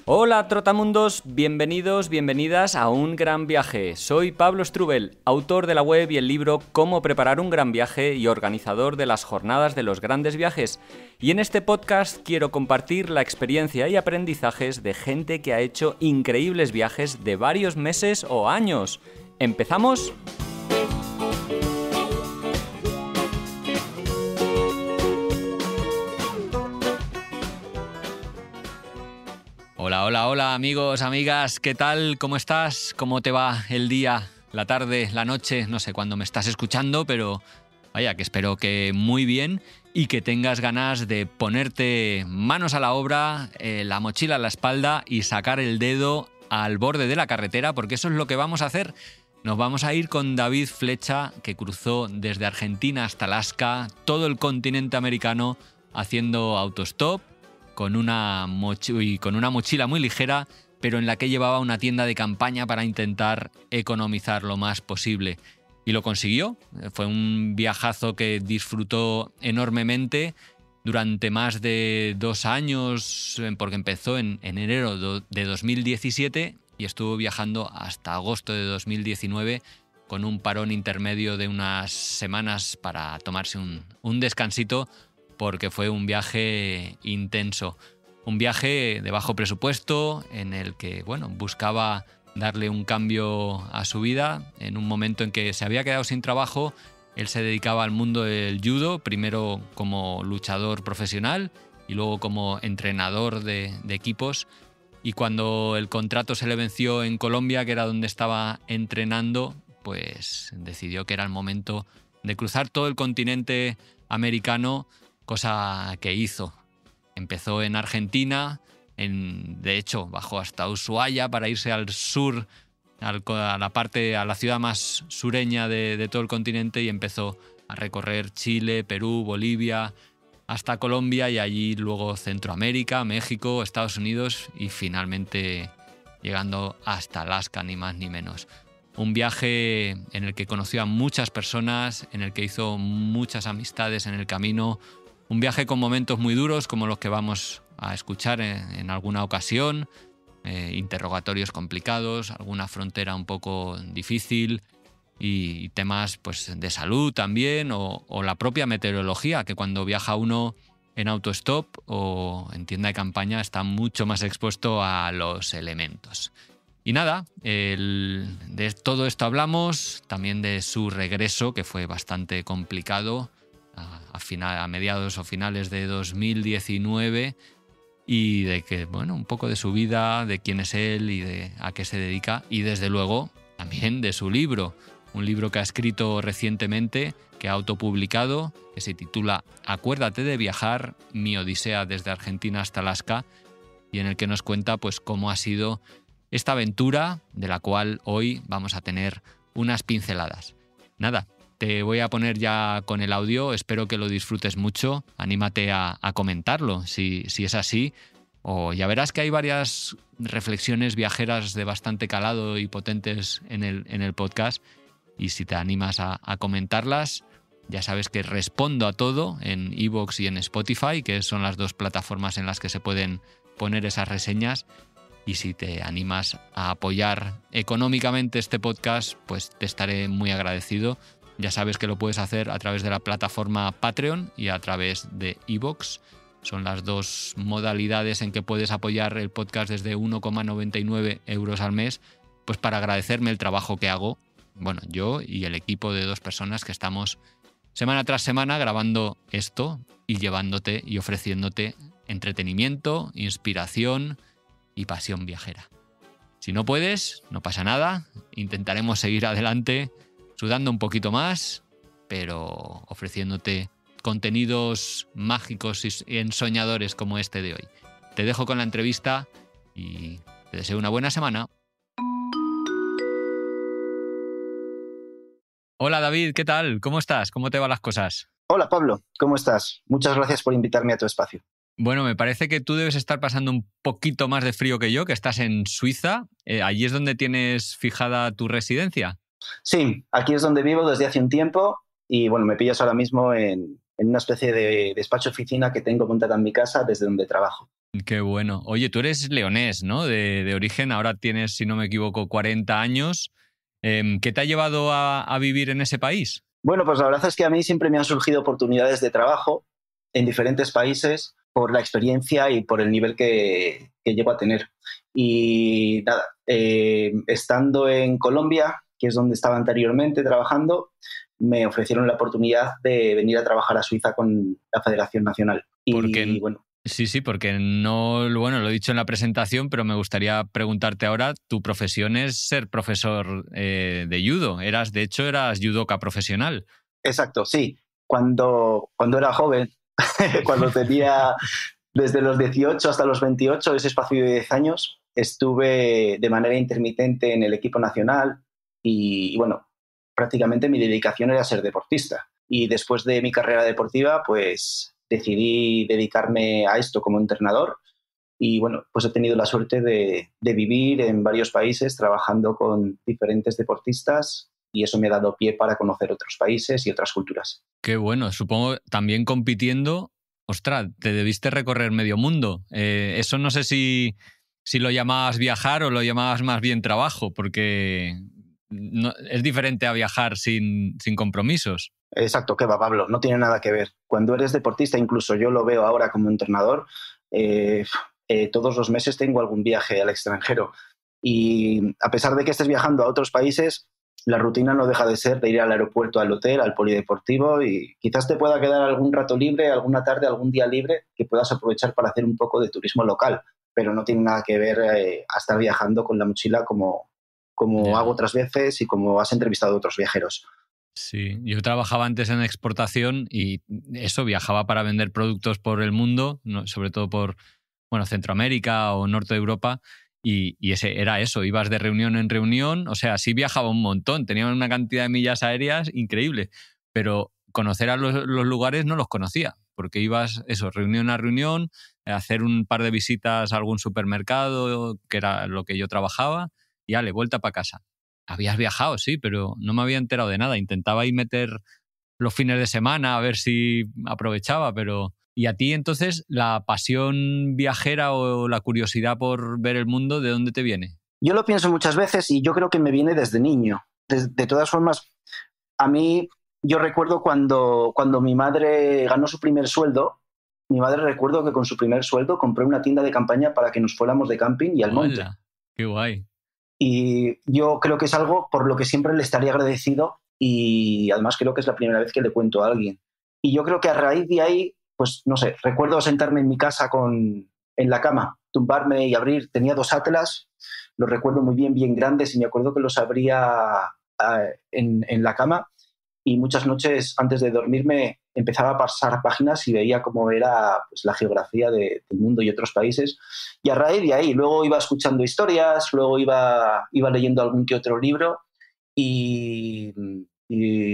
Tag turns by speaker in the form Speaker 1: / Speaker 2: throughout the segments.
Speaker 1: Hola Trotamundos, bienvenidos, bienvenidas a Un Gran Viaje. Soy Pablo Strubel, autor de la web y el libro Cómo preparar un gran viaje y organizador de las jornadas de los grandes viajes. Y en este podcast quiero compartir la experiencia y aprendizajes de gente que ha hecho increíbles viajes de varios meses o años. ¿Empezamos? Hola amigos, amigas, ¿qué tal? ¿Cómo estás? ¿Cómo te va el día, la tarde, la noche? No sé cuándo me estás escuchando, pero vaya, que espero que muy bien y que tengas ganas de ponerte manos a la obra, la mochila a la espalda y sacar el dedo al borde de la carretera, porque eso es lo que vamos a hacer. Nos vamos a ir con David Flecha, que cruzó desde Argentina hasta Alaska, todo el continente americano, haciendo autostop, con una mochila muy ligera, pero en la que llevaba una tienda de campaña para intentar economizar lo más posible. Y lo consiguió. Fue un viajazo que disfrutó enormemente durante más de 2 años, porque empezó en enero de 2017 y estuvo viajando hasta agosto de 2019, con un parón intermedio de unas semanas para tomarse un descansito, porque fue un viaje intenso. Un viaje de bajo presupuesto en el que, buscaba darle un cambio a su vida. En un momento en que se había quedado sin trabajo, él se dedicaba al mundo del judo, primero como luchador profesional y luego como entrenador de equipos. Y cuando el contrato se le venció en Colombia, que era donde estaba entrenando, pues decidió que era el momento de cruzar todo el continente americano, cosa que hizo. Empezó en Argentina, de hecho bajó hasta Ushuaia para irse al sur, a la ciudad más sureña de todo el continente, y empezó a recorrer Chile, Perú, Bolivia, hasta Colombia, y allí luego Centroamérica, México, Estados Unidos y finalmente llegando hasta Alaska, ni más ni menos. Un viaje en el que conoció a muchas personas, en el que hizo muchas amistades en el camino. Un viaje con momentos muy duros, como los que vamos a escuchar en alguna ocasión, interrogatorios complicados, alguna frontera un poco difícil y temas pues, de salud también, o la propia meteorología, que cuando viaja uno en autostop o en tienda de campaña está mucho más expuesto a los elementos. Y nada, de todo esto hablamos, también de su regreso, que fue bastante complicado, a mediados o finales de 2019, y de que, un poco de su vida, de quién es él y de a qué se dedica, y desde luego también de su libro, un libro que ha escrito recientemente, que ha autopublicado, que se titula Acuérdate de viajar, mi odisea desde Argentina hasta Alaska, y en el que nos cuenta pues cómo ha sido esta aventura, de la cual hoy vamos a tener unas pinceladas. Nada, te voy a poner ya con el audio, espero que lo disfrutes mucho, anímate a comentarlo si es así, o ya verás que hay varias reflexiones viajeras de bastante calado y potentes en el podcast, y si te animas a comentarlas, ya sabes que respondo a todo en iVoox y en Spotify, que son las 2 plataformas en las que se pueden poner esas reseñas. Y si te animas a apoyar económicamente este podcast, pues te estaré muy agradecido. Ya sabes que lo puedes hacer a través de la plataforma Patreon y a través de iVoox. Son las 2 modalidades en que puedes apoyar el podcast desde 1,99 euros al mes, pues para agradecerme el trabajo que hago, yo y el equipo de 2 personas que estamos semana tras semana grabando esto y llevándote y ofreciéndote entretenimiento, inspiración y pasión viajera. Si no puedes, no pasa nada, intentaremos seguir adelante sudando un poquito más, pero ofreciéndote contenidos mágicos y ensoñadores como este de hoy. Te dejo con la entrevista y te deseo una buena semana. Hola David, ¿qué tal? ¿Cómo estás? ¿Cómo te van las cosas?
Speaker 2: Hola Pablo, ¿cómo estás? Muchas gracias por invitarme a tu espacio.
Speaker 1: Bueno, me parece que tú debes estar pasando un poquito más de frío que yo, que estás en Suiza. ¿Allí es donde tienes fijada tu residencia?
Speaker 2: Sí, aquí es donde vivo desde hace un tiempo y me pillas ahora mismo en una especie de despacho oficina que tengo montada en mi casa desde donde trabajo.
Speaker 1: Qué bueno. Oye, tú eres leonés, ¿no? De origen, ahora tienes, si no me equivoco, 40 años. ¿Qué te ha llevado a vivir en ese país?
Speaker 2: Bueno, pues la verdad es que a mí siempre me han surgido oportunidades de trabajo en diferentes países por la experiencia y por el nivel que llego a tener. Y nada, estando en Colombia, que es donde estaba anteriormente trabajando, me ofrecieron la oportunidad de venir a trabajar a Suiza con la Federación Nacional. Y
Speaker 1: Porque,
Speaker 2: bueno,
Speaker 1: sí, porque no, bueno, lo he dicho en la presentación, pero me gustaría preguntarte ahora, tu profesión es ser profesor de judo. De hecho, eras judoka profesional.
Speaker 2: exacto, sí. Cuando era joven, cuando tenía desde los 18 hasta los 28, ese espacio de 10 años, estuve de manera intermitente en el equipo nacional y bueno, prácticamente mi dedicación era ser deportista. Y después de mi carrera deportiva, pues decidí dedicarme a esto como entrenador y bueno, pues he tenido la suerte de vivir en varios países trabajando con diferentes deportistas y eso me ha dado pie para conocer otros países y otras culturas.
Speaker 1: Qué bueno, supongo también compitiendo, ostras, te debiste recorrer medio mundo. Eso no sé si lo llamabas viajar o lo llamabas más bien trabajo, porque es diferente a viajar sin compromisos.
Speaker 2: Exacto, que va, Pablo, no tiene nada que ver. Cuando eres deportista, incluso yo lo veo ahora como entrenador, eh, todos los meses tengo algún viaje al extranjero. Y a pesar de que estés viajando a otros países, la rutina no deja de ser de ir al aeropuerto, al hotel, al polideportivo y quizás te pueda quedar algún rato libre, alguna tarde, algún día libre que puedas aprovechar para hacer un poco de turismo local, pero no tiene nada que ver a estar viajando con la mochila como hago
Speaker 1: Ya.
Speaker 2: otras veces y como has entrevistado a otros viajeros.
Speaker 1: Sí, yo trabajaba antes en exportación y eso, viajaba para vender productos por el mundo, sobre todo por bueno, Centroamérica o Norte de Europa, y ese era eso, ibas de reunión en reunión, o sea, sí viajaba un montón, tenía una cantidad de millas aéreas increíble, pero conocer a los lugares no los conocía, porque ibas, eso, reunión a reunión, a hacer un par de visitas a algún supermercado, que era lo que yo trabajaba, y ale, vuelta para casa. Habías viajado, sí, pero no me había enterado de nada. Intentaba ir meter los fines de semana a ver si aprovechaba, pero... ¿Y a ti entonces la pasión viajera o la curiosidad por ver el mundo, de dónde te viene?
Speaker 2: Yo lo pienso muchas veces y yo creo que me viene desde niño. De todas formas, a mí, yo recuerdo cuando mi madre ganó su primer sueldo, mi madre recuerdo que con su primer sueldo compró una tienda de campaña para que nos fuéramos de camping y al monte.
Speaker 1: ¡Hola! ¡Qué guay!
Speaker 2: Y yo creo que es algo por lo que siempre le estaría agradecido y además creo que es la primera vez que le cuento a alguien. Y yo creo que a raíz de ahí, pues no sé, recuerdo sentarme en mi casa en la cama, tumbarme y abrir, tenía dos atlas, los recuerdo muy bien, bien grandes y me acuerdo que los abría en la cama y muchas noches antes de dormirme empezaba a pasar páginas y veía cómo era pues, la geografía del mundo y otros países. Y a raíz de ahí, luego iba escuchando historias, luego iba leyendo algún que otro libro y,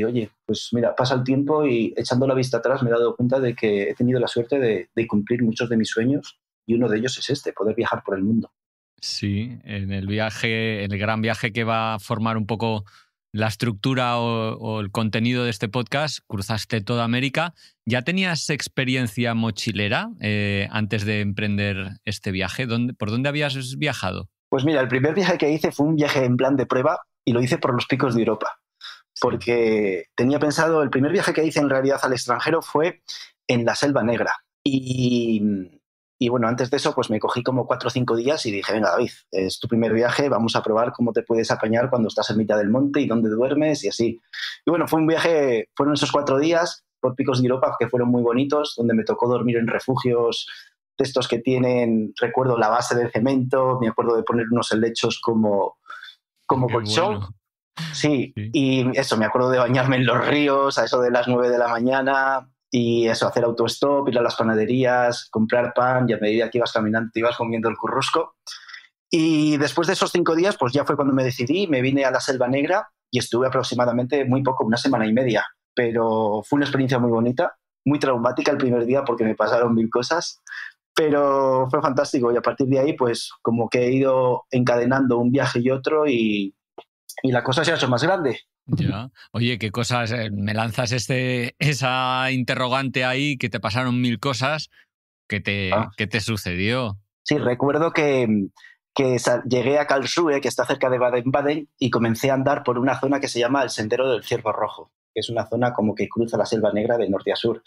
Speaker 2: oye, pues mira, pasa el tiempo y echando la vista atrás me he dado cuenta de que he tenido la suerte de cumplir muchos de mis sueños y uno de ellos es este, poder viajar por el mundo.
Speaker 1: Sí, en el viaje, en el gran viaje que va a formar un poco la estructura o el contenido de este podcast, cruzaste toda América. ¿Ya tenías experiencia mochilera antes de emprender este viaje? ¿Por dónde habías viajado?
Speaker 2: Pues mira, el primer viaje que hice fue un viaje en plan de prueba y lo hice por los picos de Europa.
Speaker 1: Sí.
Speaker 2: Porque tenía pensado, el primer viaje que hice en realidad al extranjero fue en la Selva Negra. Y bueno, antes de eso, pues me cogí como 4 o 5 días y dije, venga, David, es tu primer viaje, vamos a probar cómo te puedes apañar cuando estás en mitad del monte y dónde duermes y así. Y bueno, fue un viaje, fueron esos 4 días por picos de Europa que fueron muy bonitos, donde me tocó dormir en refugios de estos que tienen, recuerdo, la base de cemento, me acuerdo de poner unos helechos como
Speaker 1: Qué
Speaker 2: colchón.
Speaker 1: bueno.
Speaker 2: Sí,
Speaker 1: Sí.
Speaker 2: y eso, me acuerdo de bañarme en los ríos a eso de las 9 de la mañana y eso, hacer autostop, ir a las panaderías, comprar pan y a medida que ibas caminando te ibas comiendo el currusco. Y después de esos 5 días, pues ya fue cuando me decidí, me vine a la Selva Negra y estuve aproximadamente muy poco, una semana y media, pero fue una experiencia muy bonita, muy traumática el primer día porque me pasaron mil cosas, pero fue fantástico y a partir de ahí, pues como que he ido encadenando un viaje y otro y la cosa se ha hecho más grande.
Speaker 1: Ya. Oye, qué cosas, me lanzas esa interrogante ahí, que te pasaron mil cosas.
Speaker 2: Ah.
Speaker 1: ¿Qué te sucedió?
Speaker 2: Sí, recuerdo que llegué a Karlsruhe, que está cerca de Baden-Baden, y comencé a andar por una zona que se llama el Sendero del Ciervo Rojo, que es una zona como que cruza la Selva Negra de norte a sur.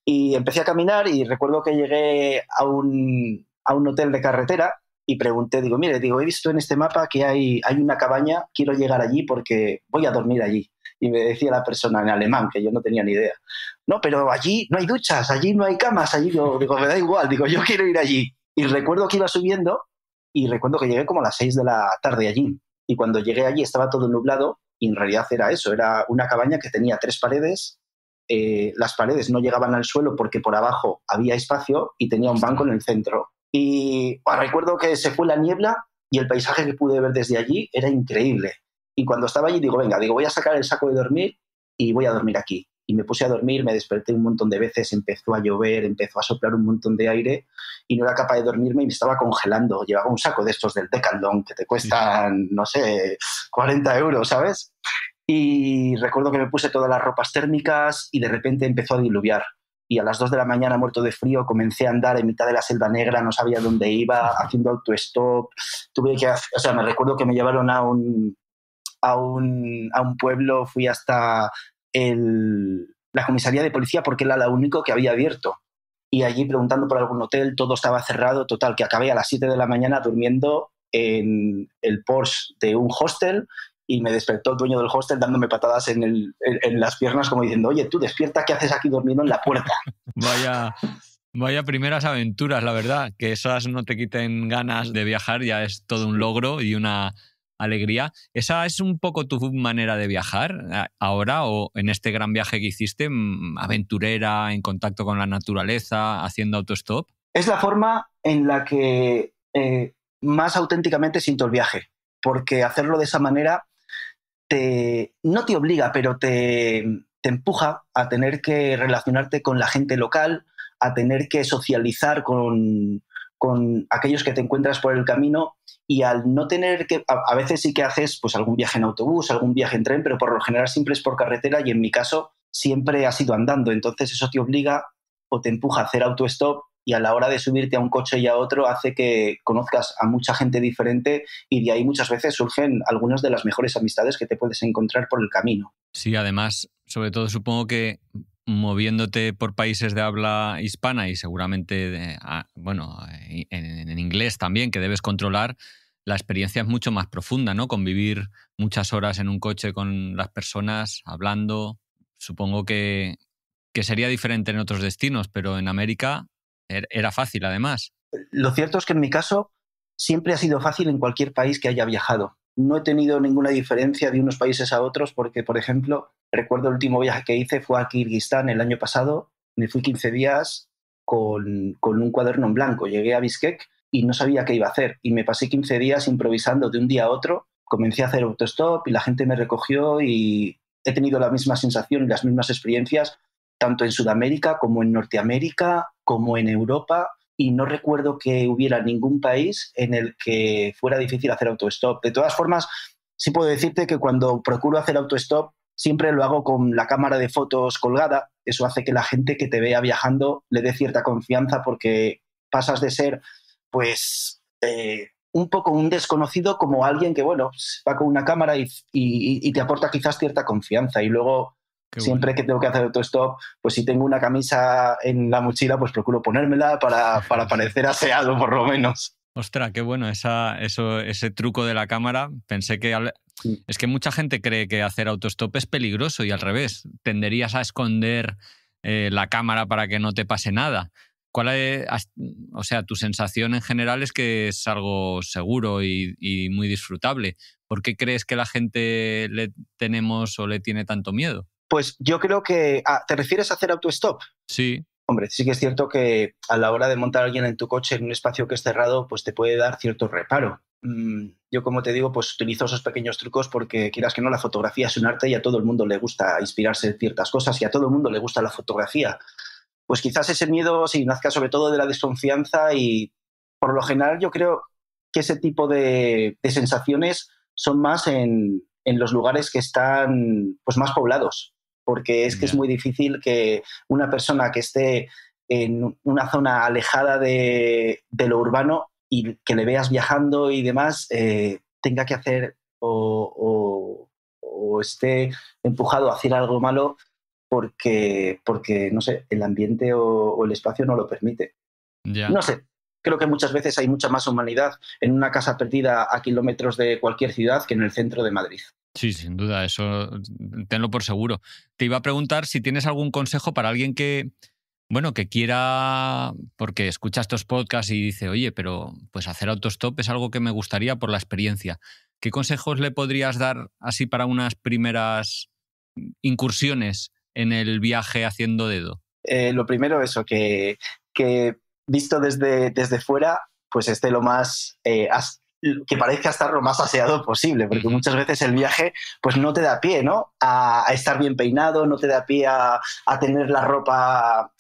Speaker 2: Y empecé a caminar y recuerdo que llegué a un hotel de carretera y pregunté, digo, mire, digo, he visto en este mapa que hay una cabaña, quiero llegar allí porque voy a dormir allí. Y me decía la persona en alemán, que yo no tenía ni idea. No, pero allí no hay duchas, allí no hay camas, allí digo, me da igual, digo, yo quiero ir allí. Y recuerdo que iba subiendo y recuerdo que llegué como a las 6 de la tarde allí. Y cuando llegué allí estaba todo nublado y en realidad era eso, era una cabaña que tenía 3 paredes. Las paredes no llegaban al suelo porque por abajo había espacio y tenía un banco en el centro. Y recuerdo que se fue la niebla y el paisaje que pude ver desde allí era increíble. Y cuando estaba allí digo, venga, digo, voy a sacar el saco de dormir y voy a dormir aquí. Y me puse a dormir, me desperté un montón de veces, empezó a llover, empezó a soplar un montón de aire y no era capaz de dormirme y me estaba congelando. Llevaba un saco de estos del Decathlon que te cuestan, no sé, 40 euros, ¿sabes? Y recuerdo que me puse todas las ropas térmicas y de repente empezó a diluviar. Y a las 2 de la mañana, muerto de frío, comencé a andar en mitad de la Selva Negra, no sabía dónde iba, haciendo autostop. Me recuerdo que me llevaron a un pueblo, fui hasta la comisaría de policía porque era lo único que había abierto. Y allí preguntando por algún hotel, todo estaba cerrado, total, que acabé a las 7 de la mañana durmiendo en el Porsche de un hostel y me despertó el dueño del hostel dándome patadas en las piernas como diciendo, oye, tú despierta, ¿qué haces aquí durmiendo en la puerta?
Speaker 1: Vaya primeras aventuras, la verdad. Que esas no te quiten ganas de viajar ya es todo un logro y una alegría. ¿Esa es un poco tu manera de viajar ahora o en este gran viaje que hiciste, aventurera, en contacto con la naturaleza, haciendo autostop?
Speaker 2: Es la forma en la que más auténticamente siento el viaje, porque hacerlo de esa manera no te obliga, pero te empuja a tener que relacionarte con la gente local, a tener que socializar con aquellos que te encuentras por el camino y al no tener que, a veces sí que haces pues algún viaje en autobús, algún viaje en tren, pero por lo general siempre es por carretera y en mi caso siempre has ido andando, entonces eso te obliga o te empuja a hacer autostop y a la hora de subirte a un coche y a otro hace que conozcas a mucha gente diferente y de ahí muchas veces surgen algunas de las mejores amistades que te puedes encontrar por el camino.
Speaker 1: Sí, además, sobre todo supongo que moviéndote por países de habla hispana y seguramente, en inglés también, que debes controlar, la experiencia es mucho más profunda, ¿no? Convivir muchas horas en un coche con las personas, hablando. Supongo que sería diferente en otros destinos, pero en América era fácil, además.
Speaker 2: Lo cierto es que en mi caso siempre ha sido fácil en cualquier país que haya viajado. No he tenido ninguna diferencia de unos países a otros porque, por ejemplo, recuerdo el último viaje que hice fue a Kirguistán el año pasado. Me fui 15 días con un cuaderno en blanco. Llegué a Bishkek y no sabía qué iba a hacer. Y me pasé 15 días improvisando de un día a otro. Comencé a hacer autostop y la gente me recogió y he tenido la misma sensación y las mismas experiencias tanto en Sudamérica como en Norteamérica, como en Europa, y no recuerdo que hubiera ningún país en el que fuera difícil hacer autostop. De todas formas, sí puedo decirte que cuando procuro hacer autostop siempre lo hago con la cámara de fotos colgada. Eso hace que la gente que te vea viajando le dé cierta confianza porque pasas de ser, pues, un poco un desconocido como alguien que, bueno, va con una cámara y te aporta quizás cierta confianza. Y luego,
Speaker 1: Qué bueno.
Speaker 2: siempre que tengo que hacer autostop, pues si tengo una camisa en la mochila, pues procuro ponérmela para parecer aseado, por lo menos.
Speaker 1: Ostras, qué bueno ese truco de la cámara. Pensé que... Es que mucha gente cree que hacer autostop es peligroso y al revés. Tenderías a esconder la cámara para que no te pase nada. O sea, tu sensación en general es que es algo seguro y muy disfrutable. ¿Por qué crees que la gente le tenemos o le tiene tanto miedo?
Speaker 2: Pues yo creo que... ¿te refieres a hacer autostop?
Speaker 1: Sí.
Speaker 2: Hombre, sí que es cierto que a la hora de montar a alguien en tu coche en un espacio que es cerrado, pues te puede dar cierto reparo. Yo, como te digo, pues utilizo esos pequeños trucos porque, quieras que no, la fotografía es un arte y a todo el mundo le gusta inspirarse en ciertas cosas y a todo el mundo le gusta la fotografía. Pues quizás ese miedo sí nazca sobre todo de la desconfianza y, por lo general, yo creo que ese tipo de sensaciones son más en los lugares que están pues más poblados, porque es que es muy difícil que una persona que esté en una zona alejada de lo urbano y que le veas viajando y demás, tenga que hacer o esté empujado a hacer algo malo porque no sé, el ambiente o el espacio no lo permite.
Speaker 1: Ya.
Speaker 2: No sé, creo que muchas veces hay mucha más humanidad en una casa perdida a kilómetros de cualquier ciudad que en el centro de Madrid.
Speaker 1: Sí, sin duda, eso tenlo por seguro. Te iba a preguntar si tienes algún consejo para alguien que, bueno, que quiera, porque escucha estos podcasts y dice, oye, pero pues hacer autostop es algo que me gustaría por la experiencia. ¿Qué consejos le podrías dar así para unas primeras incursiones en el viaje haciendo dedo?
Speaker 2: Lo primero, eso, que visto desde fuera, pues esté lo más que parezca estar lo más aseado posible, porque muchas veces el viaje pues no te da pie, ¿no? A estar bien peinado, no te da pie a tener la ropa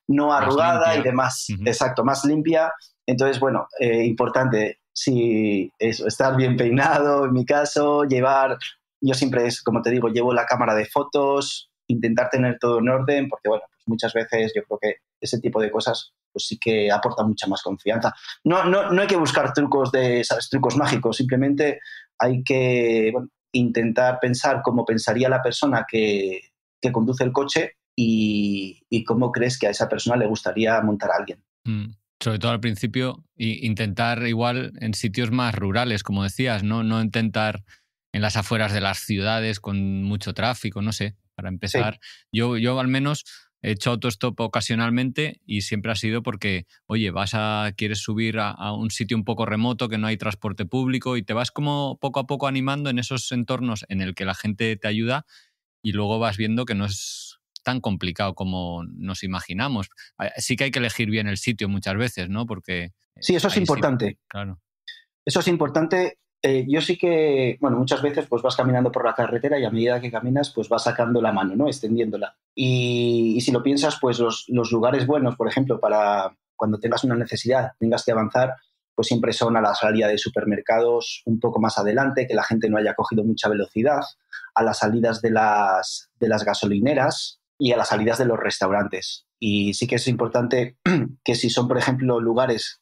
Speaker 2: no arrugada y demás. Exacto, más limpia. Entonces, bueno, importante, sí, eso, estar bien peinado, en mi caso, yo siempre, como te digo, llevo la cámara de fotos, intentar tener todo en orden, porque bueno, pues muchas veces yo creo que ese tipo de cosas pues sí que aporta mucha más confianza. No hay que buscar trucos mágicos, simplemente hay que intentar pensar cómo pensaría la persona que conduce el coche y cómo crees que a esa persona le gustaría montar a alguien.
Speaker 1: Sobre todo al principio, intentar igual en sitios más rurales, como decías, no intentar en las afueras de las ciudades con mucho tráfico, no sé. Para empezar, sí. Yo al menos he hecho autostop ocasionalmente y siempre ha sido porque, oye, quieres subir a un sitio un poco remoto que no hay transporte público y te vas como poco a poco animando en esos entornos en el que la gente te ayuda y luego vas viendo que no es tan complicado como nos imaginamos. Sí que hay que elegir bien el sitio muchas veces, ¿no? Porque
Speaker 2: sí, eso es importante.
Speaker 1: Sí, claro.
Speaker 2: Eso es importante. Yo sí que, bueno, muchas veces pues vas caminando por la carretera y a medida que caminas pues vas sacando la mano, ¿no? Extendiéndola. Y si lo piensas, pues los lugares buenos, por ejemplo, para cuando tengas una necesidad, tengas que avanzar, pues siempre son a la salida de supermercados un poco más adelante, que la gente no haya cogido mucha velocidad, a las salidas de las gasolineras y a las salidas de los restaurantes. Y sí que es importante que si son, por ejemplo, lugares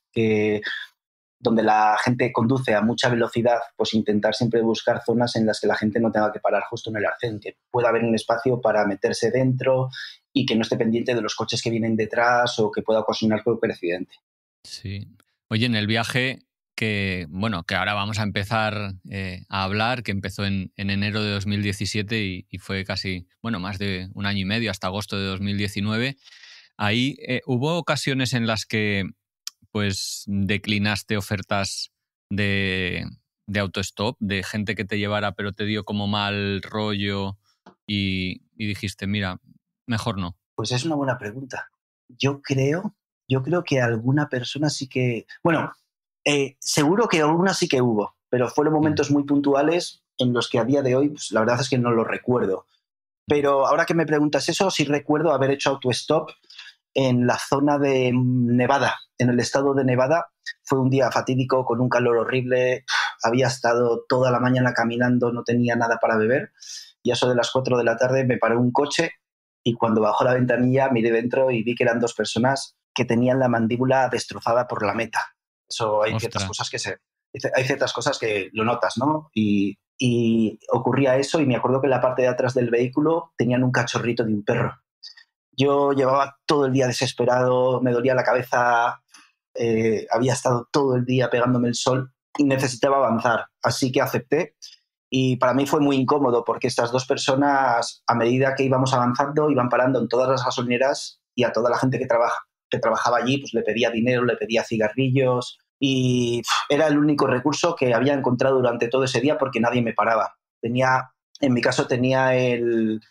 Speaker 2: donde la gente conduce a mucha velocidad, pues intentar siempre buscar zonas en las que la gente no tenga que parar justo en el arcén, que pueda haber un espacio para meterse dentro y que no esté pendiente de los coches que vienen detrás o que pueda ocasionar cualquier accidente.
Speaker 1: Sí. Oye, en el viaje que ahora vamos a empezar a hablar, que empezó en enero de 2017 y fue casi, más de un año y medio, hasta agosto de 2019, ahí hubo ocasiones en las que pues declinaste ofertas de autostop, de gente que te llevara pero te dio como mal rollo y dijiste, mira, mejor no.
Speaker 2: Pues es una buena pregunta. Yo creo que alguna persona sí que... Bueno, seguro que alguna sí que hubo, pero fueron momentos muy puntuales en los que a día de hoy, pues la verdad es que no lo recuerdo. Pero ahora que me preguntas eso, sí recuerdo haber hecho autostop en la zona de Nevada, en el estado de Nevada. Fue un día fatídico, con un calor horrible. Había estado toda la mañana caminando, no tenía nada para beber. Y a eso de las 4 de la tarde me paré un coche y cuando bajó la ventanilla miré dentro y vi que eran 2 personas que tenían la mandíbula destrozada por la meta. Eso hay ciertas cosas que lo notas, ¿no? Y ocurría eso y me acuerdo que en la parte de atrás del vehículo tenían un cachorrito de un perro. Yo llevaba todo el día desesperado, me dolía la cabeza, había estado todo el día pegándome el sol y necesitaba avanzar, así que acepté. Y para mí fue muy incómodo porque estas 2 personas, a medida que íbamos avanzando, iban parando en todas las gasolineras y a toda la gente que trabajaba allí pues le pedía dinero, le pedía cigarrillos y era el único recurso que había encontrado durante todo ese día porque nadie me paraba. En mi caso tenía el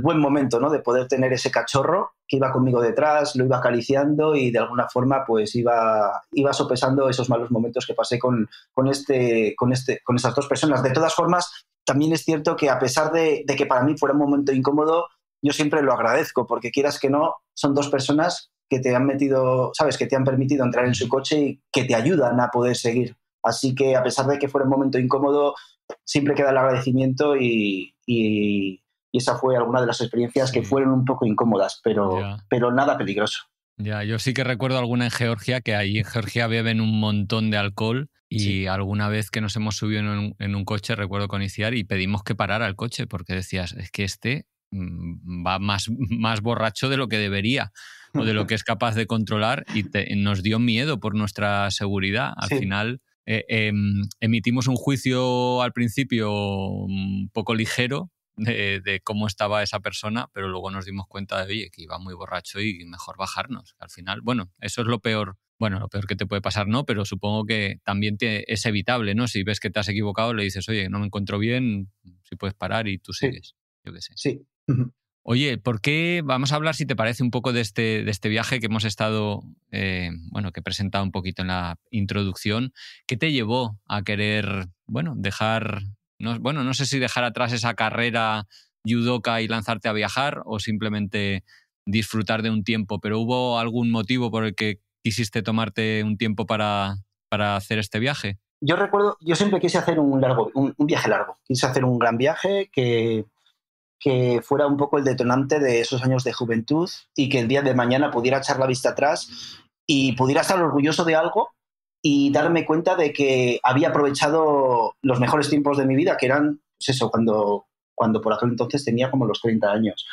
Speaker 2: buen momento, ¿no? De poder tener ese cachorro que iba conmigo detrás, lo iba acariciando y de alguna forma pues iba sopesando esos malos momentos que pasé con esas 2 personas. De todas formas, también es cierto que a pesar de que para mí fuera un momento incómodo, yo siempre lo agradezco porque quieras que no, son 2 personas que te han metido, sabes, que te han permitido entrar en su coche y que te ayudan a poder seguir. Así que a pesar de que fuera un momento incómodo, siempre queda el agradecimiento y y esa fue alguna de las experiencias
Speaker 1: Sí.
Speaker 2: que fueron un poco incómodas,
Speaker 1: Ya.
Speaker 2: pero nada peligroso.
Speaker 1: Ya, yo sí que recuerdo alguna en Georgia, que ahí en Georgia beben un montón de alcohol y
Speaker 2: Sí.
Speaker 1: alguna vez que nos hemos subido en un coche, recuerdo con Iciar, y pedimos que parara el coche porque decías, es que este va más borracho de lo que debería o de lo que es capaz de controlar y nos dio miedo por nuestra seguridad. Al
Speaker 2: Sí.
Speaker 1: final emitimos un juicio al principio un poco ligero de cómo estaba esa persona, pero luego nos dimos cuenta de, oye, que iba muy borracho y mejor bajarnos. Al final, bueno, eso es lo peor. Bueno, lo peor que te puede pasar, no, pero supongo que también es evitable, ¿no? Si ves que te has equivocado, le dices, oye, no me encuentro bien, si puedes parar y tú
Speaker 2: Sí.
Speaker 1: sigues. Yo qué sé.
Speaker 2: Sí.
Speaker 1: Oye, ¿por qué? Vamos a hablar, si te parece, un poco de este viaje que hemos estado, bueno, que he presentado un poquito en la introducción. ¿Qué te llevó a querer, bueno, no sé si dejar atrás esa carrera judoka y lanzarte a viajar o simplemente disfrutar de un tiempo? ¿Pero hubo algún motivo por el que quisiste tomarte un tiempo para hacer este viaje?
Speaker 2: Yo siempre quise hacer un viaje largo. Quise hacer un gran viaje que fuera un poco el detonante de esos años de juventud y que el día de mañana pudiera echar la vista atrás y pudiera estar orgulloso de algo y darme cuenta de que había aprovechado los mejores tiempos de mi vida, que eran, pues eso, cuando por aquel entonces tenía como los 30 años.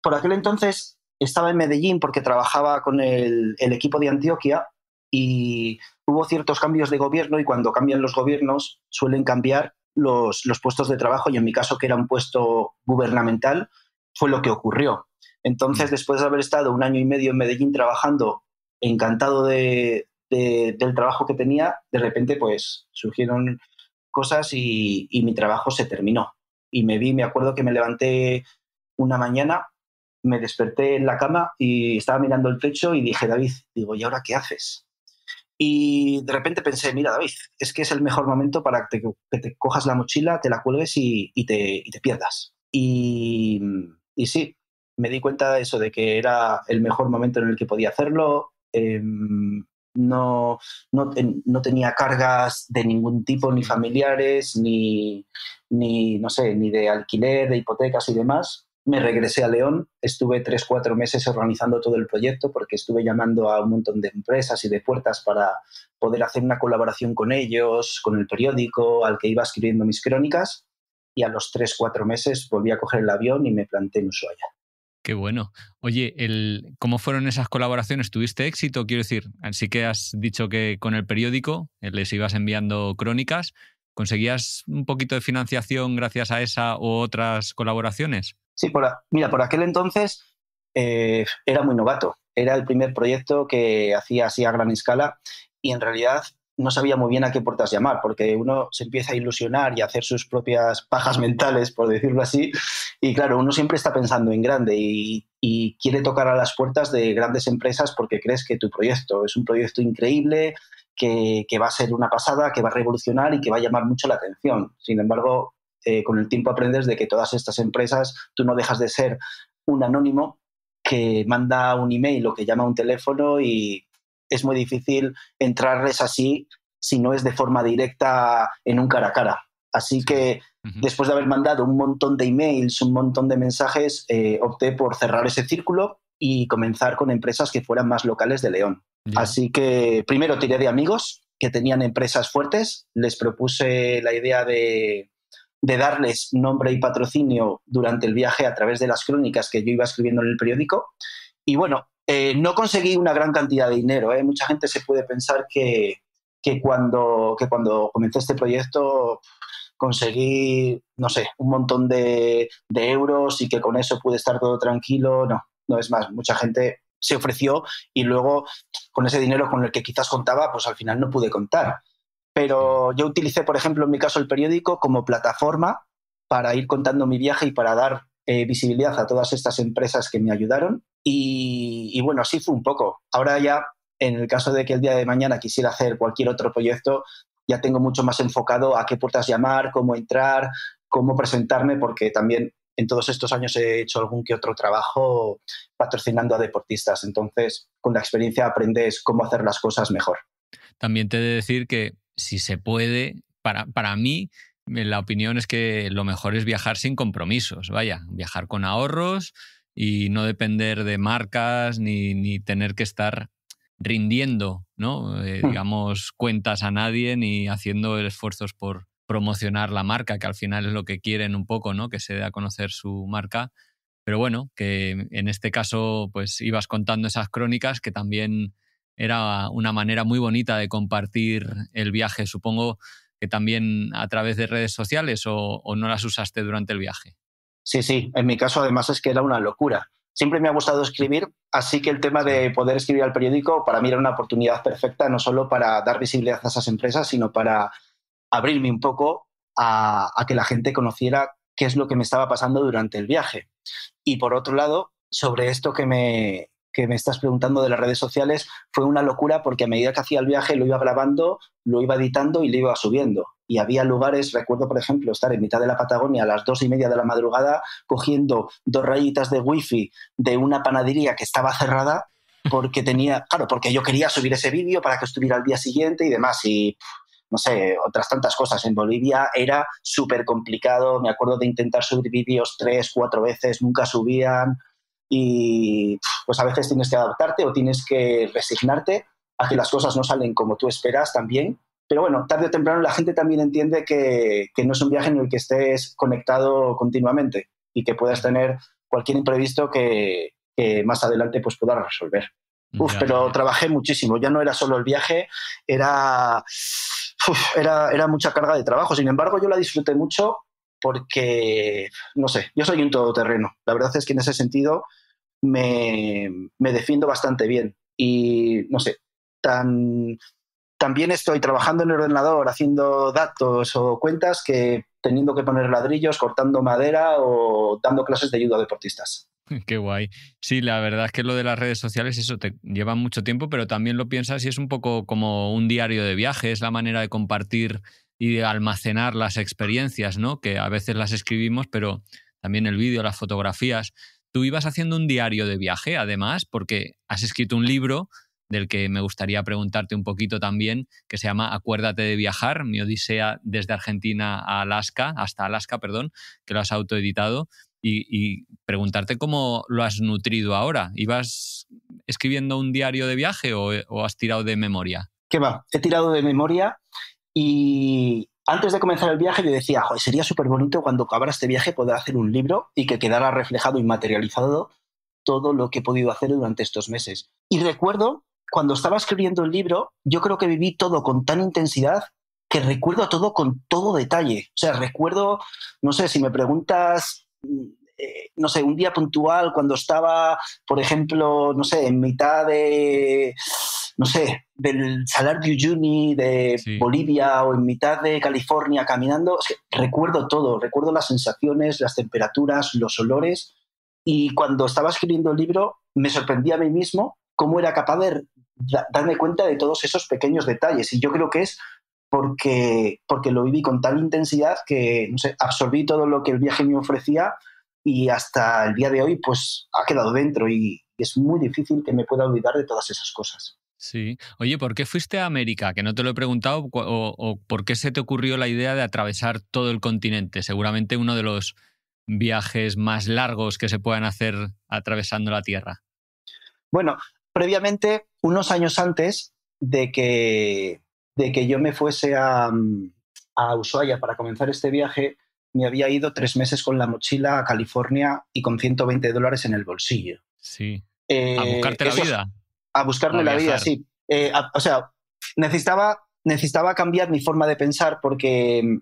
Speaker 2: Por aquel entonces estaba en Medellín porque trabajaba con el equipo de Antioquia y hubo ciertos cambios de gobierno y cuando cambian los gobiernos suelen cambiar los puestos de trabajo y en mi caso, que era un puesto gubernamental, fue lo que ocurrió. Entonces, después de haber estado 1 año y medio en Medellín trabajando, encantado del trabajo que tenía, de repente pues surgieron cosas y mi trabajo se terminó. Y me acuerdo que me levanté una mañana, me desperté en la cama y estaba mirando el techo y dije, David, digo, ¿y ahora qué haces? Y de repente pensé, mira, David, es que es el mejor momento para que te cojas la mochila, te la cuelgues y te pierdas. Y sí, me di cuenta de eso, de que era el mejor momento en el que podía hacerlo. No, no tenía cargas de ningún tipo, ni
Speaker 1: Sí.
Speaker 2: familiares, no sé, ni de alquiler, de hipotecas y demás. Me regresé a León, estuve 3, 4 meses organizando todo el proyecto porque estuve llamando a un montón de empresas y de puertas para poder hacer una colaboración con ellos, con el periódico al que iba escribiendo mis crónicas y a los 3, 4 meses volví a coger el avión y me planté en Ushuaia.
Speaker 1: Qué bueno. Oye, ¿cómo fueron esas colaboraciones? ¿Tuviste éxito? Quiero decir, sí que has dicho que con el periódico les ibas enviando crónicas. ¿Conseguías un poquito de financiación gracias a esa u otras colaboraciones?
Speaker 2: Sí, mira, por aquel entonces era muy novato. Era el primer proyecto que hacía así a gran escala y en realidad no sabía muy bien a qué puertas llamar, porque uno se empieza a ilusionar y a hacer sus propias pajas mentales, por decirlo así, y claro, uno siempre está pensando en grande y quiere tocar a las puertas de grandes empresas porque crees que tu proyecto es un proyecto increíble, que va a ser una pasada, que va a revolucionar y que va a llamar mucho la atención. Sin embargo, con el tiempo aprendes de que todas estas empresas, tú no dejas de ser un anónimo que manda un email o que llama a un teléfono y es muy difícil entrarles así si no es de forma directa en un cara a cara. Así
Speaker 1: Sí.
Speaker 2: que después de haber mandado un montón de emails, un montón de mensajes, opté por cerrar ese círculo y comenzar con empresas que fueran más locales de León.
Speaker 1: Ya.
Speaker 2: Así que primero tiré de amigos que tenían empresas fuertes, les propuse la idea de darles nombre y patrocinio durante el viaje a través de las crónicas que yo iba escribiendo en el periódico. Y bueno, no conseguí una gran cantidad de dinero. Mucha gente se puede pensar que cuando comencé este proyecto conseguí, no sé, un montón de euros y que con eso pude estar todo tranquilo. No, no es más. Mucha gente se ofreció y luego con ese dinero con el que quizás contaba, pues al final no pude contar. Pero yo utilicé, por ejemplo, en mi caso el periódico como plataforma para ir contando mi viaje y para dar visibilidad a todas estas empresas que me ayudaron. Y bueno, así fue un poco. Ahora ya, en el caso de que el día de mañana quisiera hacer cualquier otro proyecto, ya tengo mucho más enfocado a qué puertas llamar, cómo entrar, cómo presentarme, porque también en todos estos años he hecho algún que otro trabajo patrocinando a deportistas. Entonces, con la experiencia aprendes cómo hacer las cosas mejor.
Speaker 1: También te he de decir que si se puede, para mí, la opinión es que lo mejor es viajar sin compromisos, vaya, viajar con ahorros y no depender de marcas ni tener que estar rindiendo, ¿no? Digamos, cuentas a nadie ni haciendo esfuerzos por promocionar la marca, que al final es lo que quieren un poco, ¿no? Que se dé a conocer su marca. Pero bueno, que en este caso pues ibas contando esas crónicas, que también era una manera muy bonita de compartir el viaje. Supongo que también a través de redes sociales o no las usaste durante el viaje.
Speaker 2: Sí, sí, en mi caso además es que era una locura. Siempre me ha gustado escribir, así que el tema de poder escribir al periódico para mí era una oportunidad perfecta, no solo para dar visibilidad a esas empresas, sino para abrirme un poco a que la gente conociera qué es lo que me estaba pasando durante el viaje. Y por otro lado, sobre esto que me estás preguntando de las redes sociales, fue una locura porque a medida que hacía el viaje lo iba grabando, lo iba editando y lo iba subiendo. Y había lugares, recuerdo por ejemplo estar en mitad de la Patagonia a las 2:30 de la madrugada cogiendo 2 rayitas de wifi de una panadería que estaba cerrada porque porque yo quería subir ese vídeo para que estuviera al día siguiente y demás. Y no sé, otras tantas cosas. En Bolivia era súper complicado. Me acuerdo de intentar subir vídeos 3, 4 veces, nunca subían. Y pues a veces tienes que adaptarte o tienes que resignarte a que las cosas no salen como tú esperas también. Pero bueno, tarde o temprano la gente también entiende que no es un viaje en el que estés conectado continuamente y que puedas tener cualquier imprevisto que más adelante pues puedas resolver. Pero trabajé muchísimo. Ya no era solo el viaje, era mucha carga de trabajo. Sin embargo, yo la disfruté mucho porque, no sé, yo soy un todoterreno. La verdad es que en ese sentido me defiendo bastante bien. Y, no sé, también estoy trabajando en el ordenador haciendo datos o cuentas que teniendo que poner ladrillos, cortando madera o dando clases de ayuda a deportistas.
Speaker 1: Qué guay. Sí, la verdad es que lo de las redes sociales, eso te lleva mucho tiempo, pero también lo piensas y es un poco como un diario de viaje, es la manera de compartir y de almacenar las experiencias, ¿no? Que a veces las escribimos, pero también el vídeo, las fotografías. Tú ibas haciendo un diario de viaje, además, porque has escrito un libro del que me gustaría preguntarte un poquito también, que se llama Acuérdate de viajar, mi odisea desde Argentina a Alaska, hasta Alaska, perdón, que lo has autoeditado. Y preguntarte cómo lo has nutrido ahora. ¿Ibas escribiendo un diario de viaje o has tirado de memoria?
Speaker 2: ¿Qué va? He tirado de memoria y antes de comenzar el viaje yo decía, joder, sería súper bonito cuando acabara este viaje poder hacer un libro y que quedara reflejado y materializado todo lo que he podido hacer durante estos meses. Y recuerdo, cuando estaba escribiendo el libro, yo creo que viví todo con tan intensidad que recuerdo todo con todo detalle. O sea, recuerdo, no sé, si me preguntas, no sé, un día puntual cuando estaba, por ejemplo, no sé, en mitad de, no sé, del Salar de Uyuni de Bolivia o en mitad de California caminando, es que recuerdo todo, recuerdo las sensaciones, las temperaturas, los olores. Y cuando estaba escribiendo el libro, me sorprendí a mí mismo cómo era capaz de darme cuenta de todos esos pequeños detalles. Y yo creo que es porque lo viví con tal intensidad que, no sé, absorbí todo lo que el viaje me ofrecía y hasta el día de hoy pues ha quedado dentro y es muy difícil que me pueda olvidar de todas esas cosas.
Speaker 1: Sí. Oye, ¿por qué fuiste a América? Que no te lo he preguntado. O ¿por qué se te ocurrió la idea de atravesar todo el continente? Seguramente uno de los viajes más largos que se puedan hacer atravesando la Tierra.
Speaker 2: Bueno, previamente, unos años antes de que yo me fuese a Ushuaia para comenzar este viaje, me había ido 3 meses con la mochila a California y con $120 en el bolsillo.
Speaker 1: Sí. ¿A buscarte la vida?
Speaker 2: A buscarme la vida, sí. O sea, necesitaba cambiar mi forma de pensar porque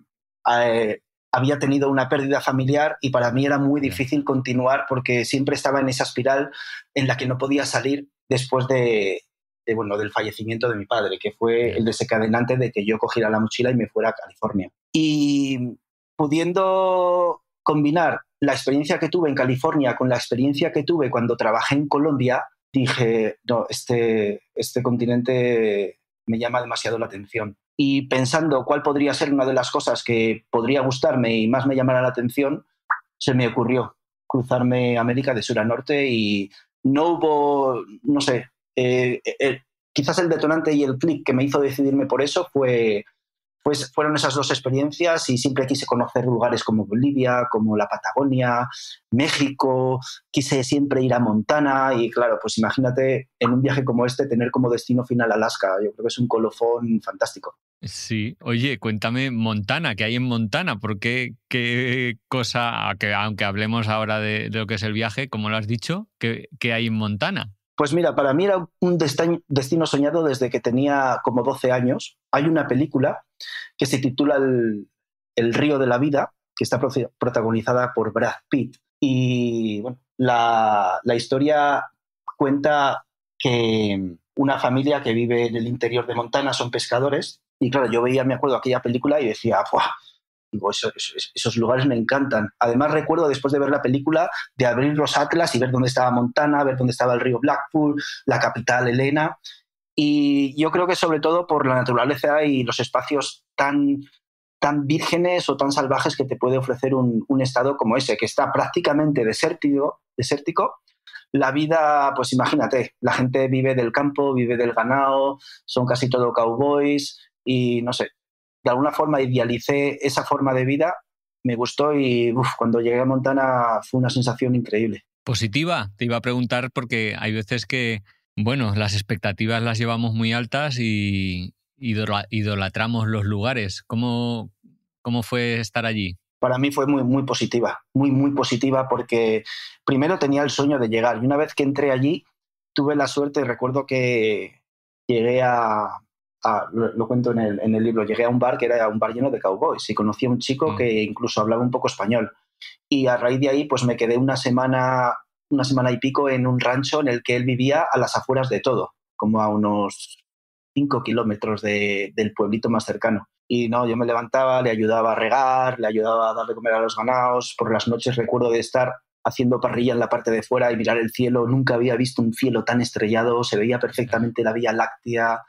Speaker 2: había tenido una pérdida familiar y para mí era muy difícil continuar porque siempre estaba en esa espiral en la que no podía salir después del fallecimiento de mi padre, que fue el desencadenante de que yo cogiera la mochila y me fuera a California. Y pudiendo combinar la experiencia que tuve en California con la experiencia que tuve cuando trabajé en Colombia, dije, no, este continente me llama demasiado la atención. Y pensando cuál podría ser una de las cosas que podría gustarme y más me llamara la atención, se me ocurrió cruzarme América de sur a norte y no hubo, no sé, quizás el detonante y el clic que me hizo decidirme por eso fue Pues fueron esas dos experiencias y siempre quise conocer lugares como Bolivia, como la Patagonia, México, quise siempre ir a Montana y claro, pues imagínate en un viaje como este tener como destino final Alaska. Yo creo que es un colofón fantástico.
Speaker 1: Sí, oye, cuéntame Montana, ¿qué hay en Montana? ¿Por qué, qué cosa, aunque hablemos ahora de lo que es el viaje, como lo has dicho, qué hay en Montana?
Speaker 2: Pues mira, para mí era un destino soñado desde que tenía como 12 años. Hay una película que se titula El río de la vida, que está protagonizada por Brad Pitt. Y bueno, la historia cuenta que una familia que vive en el interior de Montana son pescadores. Y claro, yo veía, me acuerdo, aquella película y decía, ¡buah! Digo, esos lugares me encantan. Además, recuerdo después de ver la película de abrir los atlas y ver dónde estaba Montana, ver dónde estaba el río Blackpool, la capital Helena. Y yo creo que sobre todo por la naturaleza y los espacios tan vírgenes o tan salvajes que te puede ofrecer un estado como ese, que está prácticamente desértico. La vida, pues imagínate, la gente vive del campo, vive del ganado, son casi todo cowboys y no sé, de alguna forma idealicé esa forma de vida, me gustó y cuando llegué a Montana fue una sensación increíble.
Speaker 1: Positiva, te iba a preguntar porque hay veces que, bueno, las expectativas las llevamos muy altas y idolatramos los lugares. ¿Cómo fue estar allí?
Speaker 2: Para mí fue muy, muy positiva, muy, muy positiva porque primero tenía el sueño de llegar y una vez que entré allí tuve la suerte, recuerdo que llegué lo cuento en el libro, llegué a un bar que era un bar lleno de cowboys y conocí a un chico
Speaker 1: Mm.
Speaker 2: que incluso hablaba un poco español. Y a raíz de ahí pues me quedé una semana y pico en un rancho en el que él vivía a las afueras de todo, como a unos 5 kilómetros del pueblito más cercano. Y no, yo me levantaba, le ayudaba a regar, le ayudaba a dar de comer a los ganados. Por las noches recuerdo de estar haciendo parrilla en la parte de fuera y mirar el cielo. Nunca había visto un cielo tan estrellado, se veía perfectamente la Vía Láctea.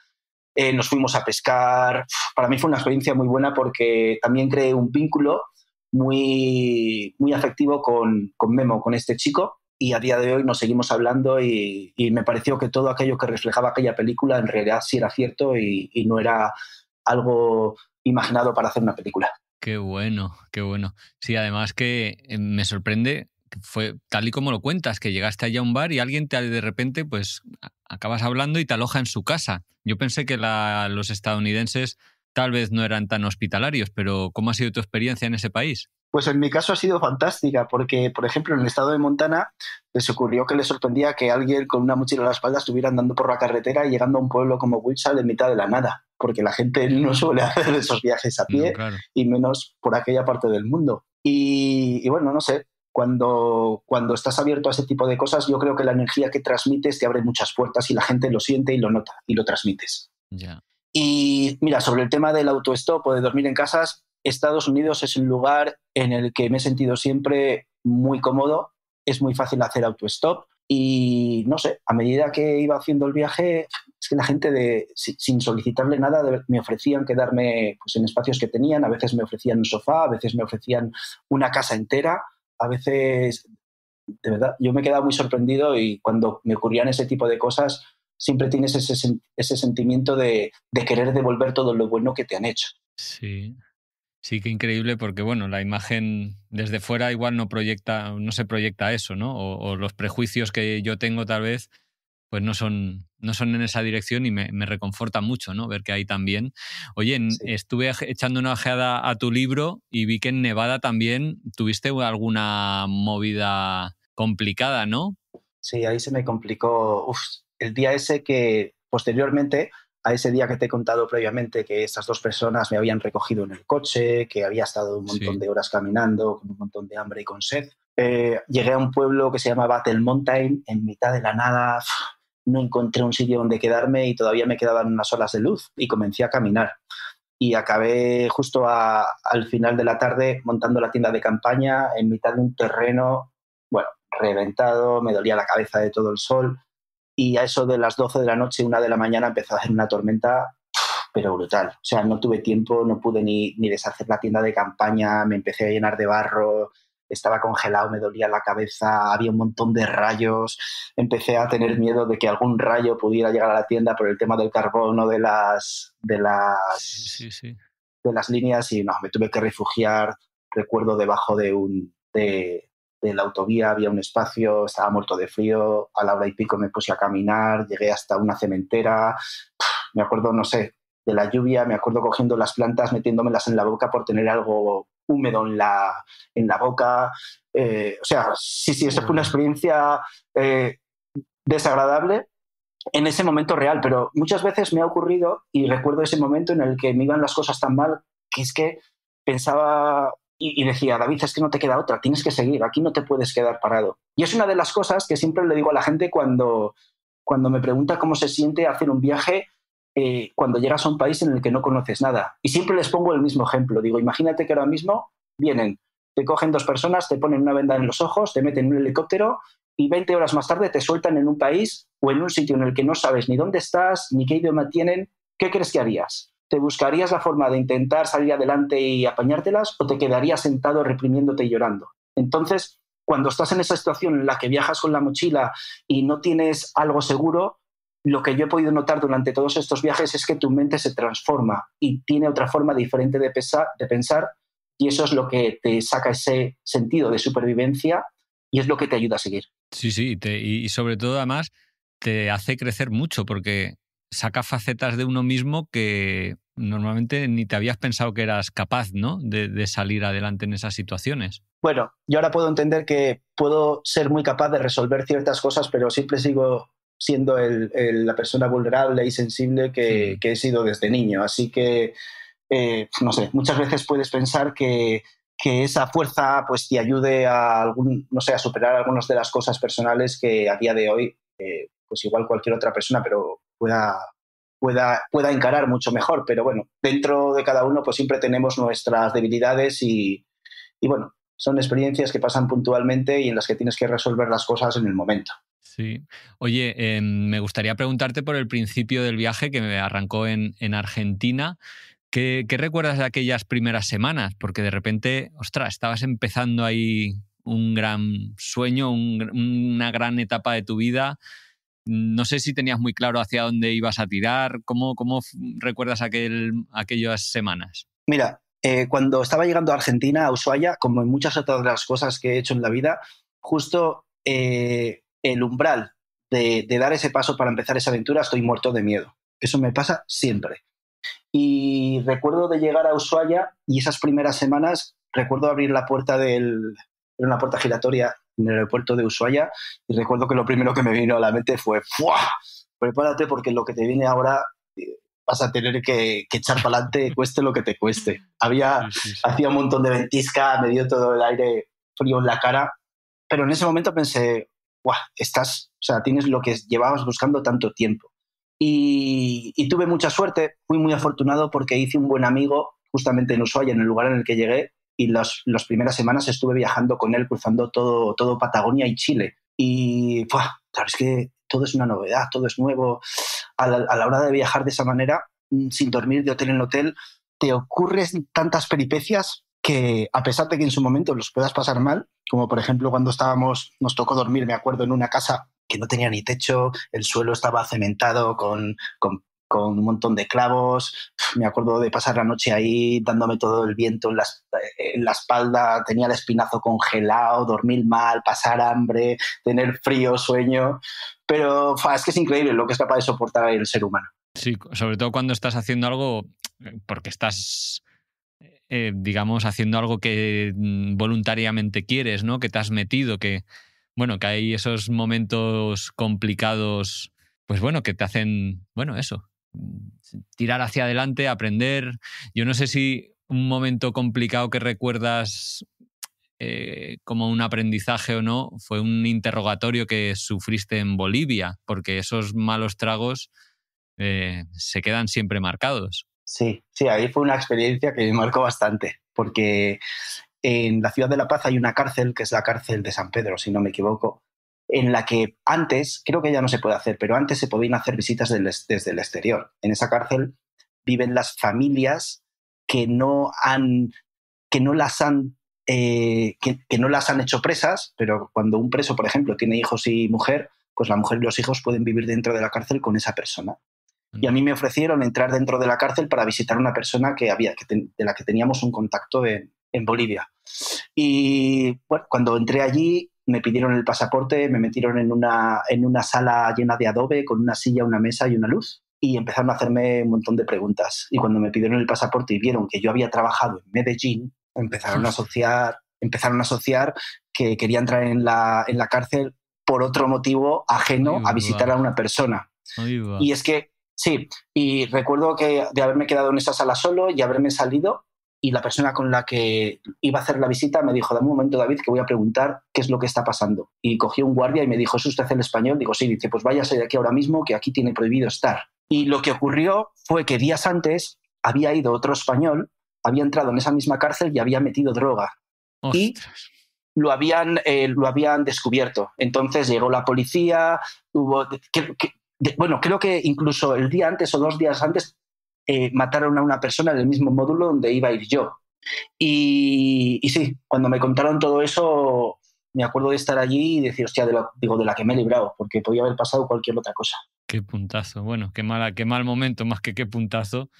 Speaker 2: Nos fuimos a pescar. Para mí fue una experiencia muy buena porque también creé un vínculo muy, muy afectivo con Memo, con este chico, y a día de hoy nos seguimos hablando y me pareció que todo aquello que reflejaba aquella película en realidad sí era cierto y no era algo imaginado para hacer una película.
Speaker 1: Qué bueno, qué bueno. Sí, además que me sorprende que fue tal y como lo cuentas, que llegaste allá a un bar y alguien te de repente, pues acabas hablando y te aloja en su casa. Yo pensé que los estadounidenses tal vez no eran tan hospitalarios, pero ¿cómo ha sido tu experiencia en ese país?
Speaker 2: Pues en mi caso ha sido fantástica, porque, por ejemplo, en el estado de Montana les ocurrió que les sorprendía que alguien con una mochila a la espalda estuviera andando por la carretera y llegando a un pueblo como Wilshire en mitad de la nada, porque la gente no suele hacer esos viajes a
Speaker 1: No,
Speaker 2: pie
Speaker 1: claro.
Speaker 2: y menos por aquella parte del mundo. Y bueno, no sé, cuando estás abierto a ese tipo de cosas, yo creo que la energía que transmites te abre muchas puertas y la gente lo siente y lo nota y lo transmites.
Speaker 1: Ya.
Speaker 2: Y mira, sobre el tema del autostop o de dormir en casas, Estados Unidos es un lugar en el que me he sentido siempre muy cómodo, es muy fácil hacer autostop y no sé, a medida que iba haciendo el viaje, es que la gente sin solicitarle nada me ofrecían quedarme pues, en espacios que tenían, a veces me ofrecían un sofá, a veces me ofrecían una casa entera, a veces, de verdad, yo me he quedado muy sorprendido y cuando me ocurrían ese tipo de cosas, siempre tienes ese sentimiento de querer devolver todo lo bueno que te han hecho.
Speaker 1: Sí. Sí, qué increíble porque, bueno, la imagen desde fuera igual no se proyecta eso, ¿no? O los prejuicios que yo tengo tal vez, pues no son en esa dirección y me reconforta mucho, ¿no? Ver que hay también. Oye,
Speaker 2: Sí.
Speaker 1: estuve echando una ojeada a tu libro y vi que en Nevada también tuviste alguna movida complicada, ¿no?
Speaker 2: Sí, ahí se me complicó. El día ese que posteriormente a ese día que te he contado previamente que estas dos personas me habían recogido en el coche, que había estado un montón
Speaker 1: Sí,
Speaker 2: de horas caminando con un montón de hambre y con sed. Llegué a un pueblo que se llama Battle Mountain en mitad de la nada. No encontré un sitio donde quedarme y todavía me quedaban unas horas de luz y comencé a caminar. Y acabé justo al final de la tarde montando la tienda de campaña en mitad de un terreno, bueno, reventado, me dolía la cabeza de todo el sol y a eso de las 12 de la noche, 1 de la mañana empezó a hacer una tormenta, pero brutal. O sea, no tuve tiempo, no pude ni deshacer la tienda de campaña, me empecé a llenar de barro, estaba congelado, me dolía la cabeza, había un montón de rayos, empecé a tener miedo de que algún rayo pudiera llegar a la tienda por el tema del carbono, de
Speaker 1: sí, sí, sí.
Speaker 2: de las líneas y no, me tuve que refugiar. Recuerdo debajo de la autovía había un espacio, estaba muerto de frío, a la hora y pico me puse a caminar, llegué hasta una cementera. Me acuerdo, no sé, de la lluvia, me acuerdo cogiendo las plantas, metiéndomelas en la boca por tener algo húmedo en la boca. O sea, sí, eso fue una experiencia desagradable en ese momento real, pero muchas veces me ha ocurrido y recuerdo ese momento en el que me iban las cosas tan mal que es que pensaba y decía, David, es que no te queda otra, tienes que seguir, aquí no te puedes quedar parado. Y es una de las cosas que siempre le digo a la gente cuando me pregunta cómo se siente hacer un viaje cuando llegas a un país en el que no conoces nada. Y siempre les pongo el mismo ejemplo. Digo, imagínate que ahora mismo vienen, te cogen 2 personas, te ponen una venda en los ojos, te meten en un helicóptero y 20 horas más tarde te sueltan en un país o en un sitio en el que no sabes ni dónde estás, ni qué idioma tienen. ¿Qué crees que harías? ¿Te buscarías la forma de intentar salir adelante y apañártelas o te quedarías sentado reprimiéndote y llorando? Entonces, cuando estás en esa situación en la que viajas con la mochila y no tienes algo seguro, lo que yo he podido notar durante todos estos viajes es que tu mente se transforma y tiene otra forma diferente de pensar y eso es lo que te saca ese sentido de supervivencia y es lo que te ayuda a seguir.
Speaker 1: Sí, sí, y sobre todo además te hace crecer mucho porque saca facetas de uno mismo que normalmente ni te habías pensado que eras capaz, ¿no?, de salir adelante en esas situaciones.
Speaker 2: Bueno, yo ahora puedo entender que puedo ser muy capaz de resolver ciertas cosas, pero siempre sigo siendo la persona vulnerable y sensible que he sido desde niño. Así que, no sé, muchas veces puedes pensar que esa fuerza pues, te ayude a superar algunas de las cosas personales que a día de hoy, pues igual cualquier otra persona, pero pueda encarar mucho mejor. Pero bueno, dentro de cada uno pues siempre tenemos nuestras debilidades y bueno, son experiencias que pasan puntualmente y en las que tienes que resolver las cosas en el momento.
Speaker 1: Sí. Oye, me gustaría preguntarte por el principio del viaje que me arrancó en Argentina. ¿Qué recuerdas de aquellas primeras semanas? Porque de repente, ostras, estabas empezando ahí un gran sueño, una gran etapa de tu vida. No sé si tenías muy claro hacia dónde ibas a tirar. ¿Cómo recuerdas aquellas semanas?
Speaker 2: Mira, cuando estaba llegando a Argentina, a Ushuaia, como en muchas otras de las cosas que he hecho en la vida, justo el umbral de dar ese paso para empezar esa aventura, estoy muerto de miedo. Eso me pasa siempre. Y recuerdo de llegar a Ushuaia y esas primeras semanas, recuerdo abrir la puerta era una puerta giratoria en el aeropuerto de Ushuaia y recuerdo que lo primero que me vino a la mente fue ¡fua! Prepárate porque lo que te viene ahora vas a tener que echar para adelante, cueste lo que te cueste. Hacía un montón de ventisca, me dio todo el aire frío en la cara, pero en ese momento pensé, ¡guau! Tienes lo que llevabas buscando tanto tiempo. Y tuve mucha suerte, fui muy afortunado porque hice un buen amigo justamente en Ushuaia, en el lugar en el que llegué, y las primeras semanas estuve viajando con él, cruzando todo Patagonia y Chile. Y claro, es que todo es una novedad, todo es nuevo. A la hora de viajar de esa manera, sin dormir de hotel en hotel, te ocurren tantas peripecias que a pesar de que en su momento los puedas pasar mal, como por ejemplo cuando nos tocó dormir, me acuerdo, en una casa que no tenía ni techo, el suelo estaba cementado con un montón de clavos. Me acuerdo de pasar la noche ahí dándome todo el viento en la espalda, tenía el espinazo congelado, dormir mal, pasar hambre, tener frío, sueño. Pero es que es increíble lo que es capaz de soportar el ser humano.
Speaker 1: Sí, sobre todo cuando estás haciendo algo porque estás, digamos, haciendo algo que voluntariamente quieres, ¿no? Que te has metido, que hay esos momentos complicados, pues bueno, que te hacen, bueno, eso, tirar hacia adelante, aprender. Yo no sé si un momento complicado que recuerdas como un aprendizaje o no fue un interrogatorio que sufriste en Bolivia, porque esos malos tragos se quedan siempre marcados.
Speaker 2: Sí, ahí fue una experiencia que me marcó bastante, porque en la ciudad de La Paz hay una cárcel, que es la cárcel de San Pedro, si no me equivoco, en la que antes, creo que ya no se puede hacer, pero antes se podían hacer visitas desde el exterior. En esa cárcel viven las familias que no las han hecho presas, pero cuando un preso, por ejemplo, tiene hijos y mujer, pues la mujer y los hijos pueden vivir dentro de la cárcel con esa persona. Y a mí me ofrecieron entrar dentro de la cárcel para visitar a una persona de la que teníamos un contacto en Bolivia. Y bueno, cuando entré allí me pidieron el pasaporte, me metieron en una sala llena de adobe con una silla, una mesa y una luz y empezaron a hacerme un montón de preguntas. Y cuando me pidieron el pasaporte y vieron que yo había trabajado en Medellín, empezaron a asociar que quería entrar en la cárcel por otro motivo ajeno
Speaker 1: Ahí
Speaker 2: a visitar
Speaker 1: va,
Speaker 2: a una persona.
Speaker 1: ahí va.
Speaker 2: Y es que, sí, y recuerdo que de haberme quedado en esa sala solo y haberme salido, y la persona con la que iba a hacer la visita me dijo, dame un momento, David, que voy a preguntar qué es lo que está pasando. Y cogió un guardia y me dijo, ¿es usted el español? Digo, sí. Dice, pues váyase de aquí ahora mismo, que aquí tiene prohibido estar. Y lo que ocurrió fue que días antes había ido otro español, había entrado en esa misma cárcel y había metido droga. Y
Speaker 1: Ostras.
Speaker 2: lo habían descubierto. Entonces llegó la policía, creo que incluso el día antes o 2 días antes mataron a una persona en el mismo módulo donde iba a ir yo. Y sí, cuando me contaron todo eso, me acuerdo de estar allí y decir, hostia, de la que me he librado, porque podía haber pasado cualquier otra cosa.
Speaker 1: Qué puntazo. Bueno, qué mal momento, más que qué puntazo.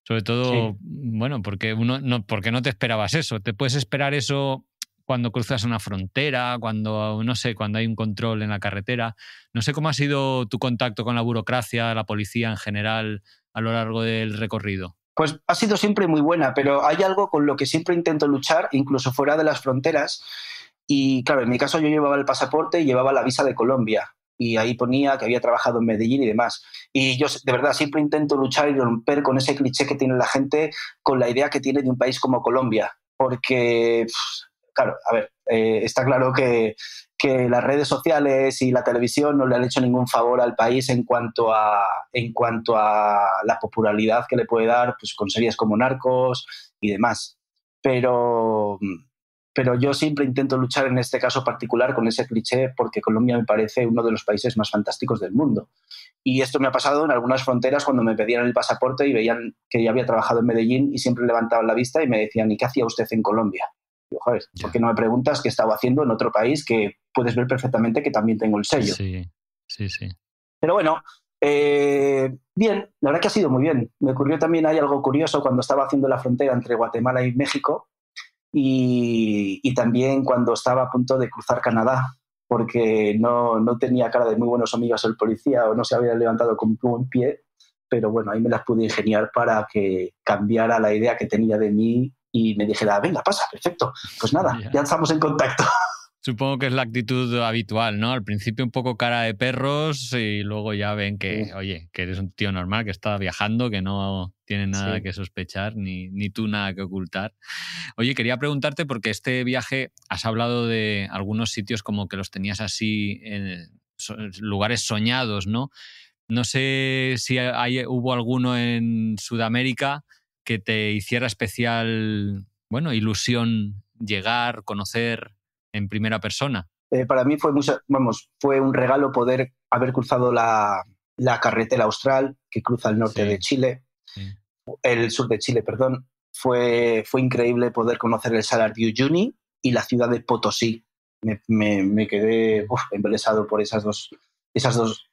Speaker 1: Sobre
Speaker 2: Sí.
Speaker 1: todo, bueno, porque no te esperabas eso. Te puedes esperar eso cuando cruzas una frontera, cuando, no sé, cuando hay un control en la carretera. No sé cómo ha sido tu contacto con la burocracia, la policía en general a lo largo del recorrido.
Speaker 2: Pues ha sido siempre muy buena, pero hay algo con lo que siempre intento luchar, incluso fuera de las fronteras. Y claro, en mi caso yo llevaba el pasaporte y llevaba la visa de Colombia. Y ahí ponía que había trabajado en Medellín y demás. Y yo de verdad siempre intento luchar y romper con ese cliché que tiene la gente con la idea que tiene de un país como Colombia. Porque, claro, a ver, está claro que las redes sociales y la televisión no le han hecho ningún favor al país en cuanto a la popularidad que le puede dar pues, con series como Narcos y demás. Pero, pero yo siempre intento luchar en este caso particular con ese cliché porque Colombia me parece uno de los países más fantásticos del mundo. Y esto me ha pasado en algunas fronteras cuando me pedían el pasaporte y veían que yo había trabajado en Medellín y siempre levantaban la vista y me decían, ¿y qué hacía usted en Colombia? Digo, joder, ¿por
Speaker 1: Ya.
Speaker 2: qué no me preguntas qué estaba haciendo en otro país que puedes ver perfectamente que también tengo el sello?
Speaker 1: Sí, sí, sí.
Speaker 2: Pero bueno, bien, la verdad que ha sido muy bien. Me ocurrió también hay algo curioso cuando estaba haciendo la frontera entre Guatemala y México y también cuando estaba a punto de cruzar Canadá, porque no tenía cara de muy buenos amigos el policía o no se había levantado con buen pie, pero bueno, ahí me las pude ingeniar para que cambiara la idea que tenía de mí y me dijera, venga, pasa, perfecto. Pues nada,
Speaker 1: Ya.
Speaker 2: ya estamos en contacto.
Speaker 1: Supongo que es la actitud habitual, ¿no? Al principio un poco cara de perros y luego ya ven que,
Speaker 2: Sí,
Speaker 1: oye, que eres un tío normal, que está viajando, que no tiene nada
Speaker 2: sí.
Speaker 1: que sospechar ni tú nada que ocultar. Oye, quería preguntarte porque este viaje has hablado de algunos sitios como que los tenías así en lugares soñados, ¿no? No sé si hubo alguno en Sudamérica que te hiciera especial, bueno, ilusión llegar, conocer en primera persona.
Speaker 2: Para mí fue un regalo poder haber cruzado la carretera austral que cruza el norte de
Speaker 1: Sí,
Speaker 2: Chile,
Speaker 1: sí.
Speaker 2: el sur de Chile, perdón. Fue increíble poder conocer el Salar de Uyuni y la ciudad de Potosí. Me quedé embelesado por esas dos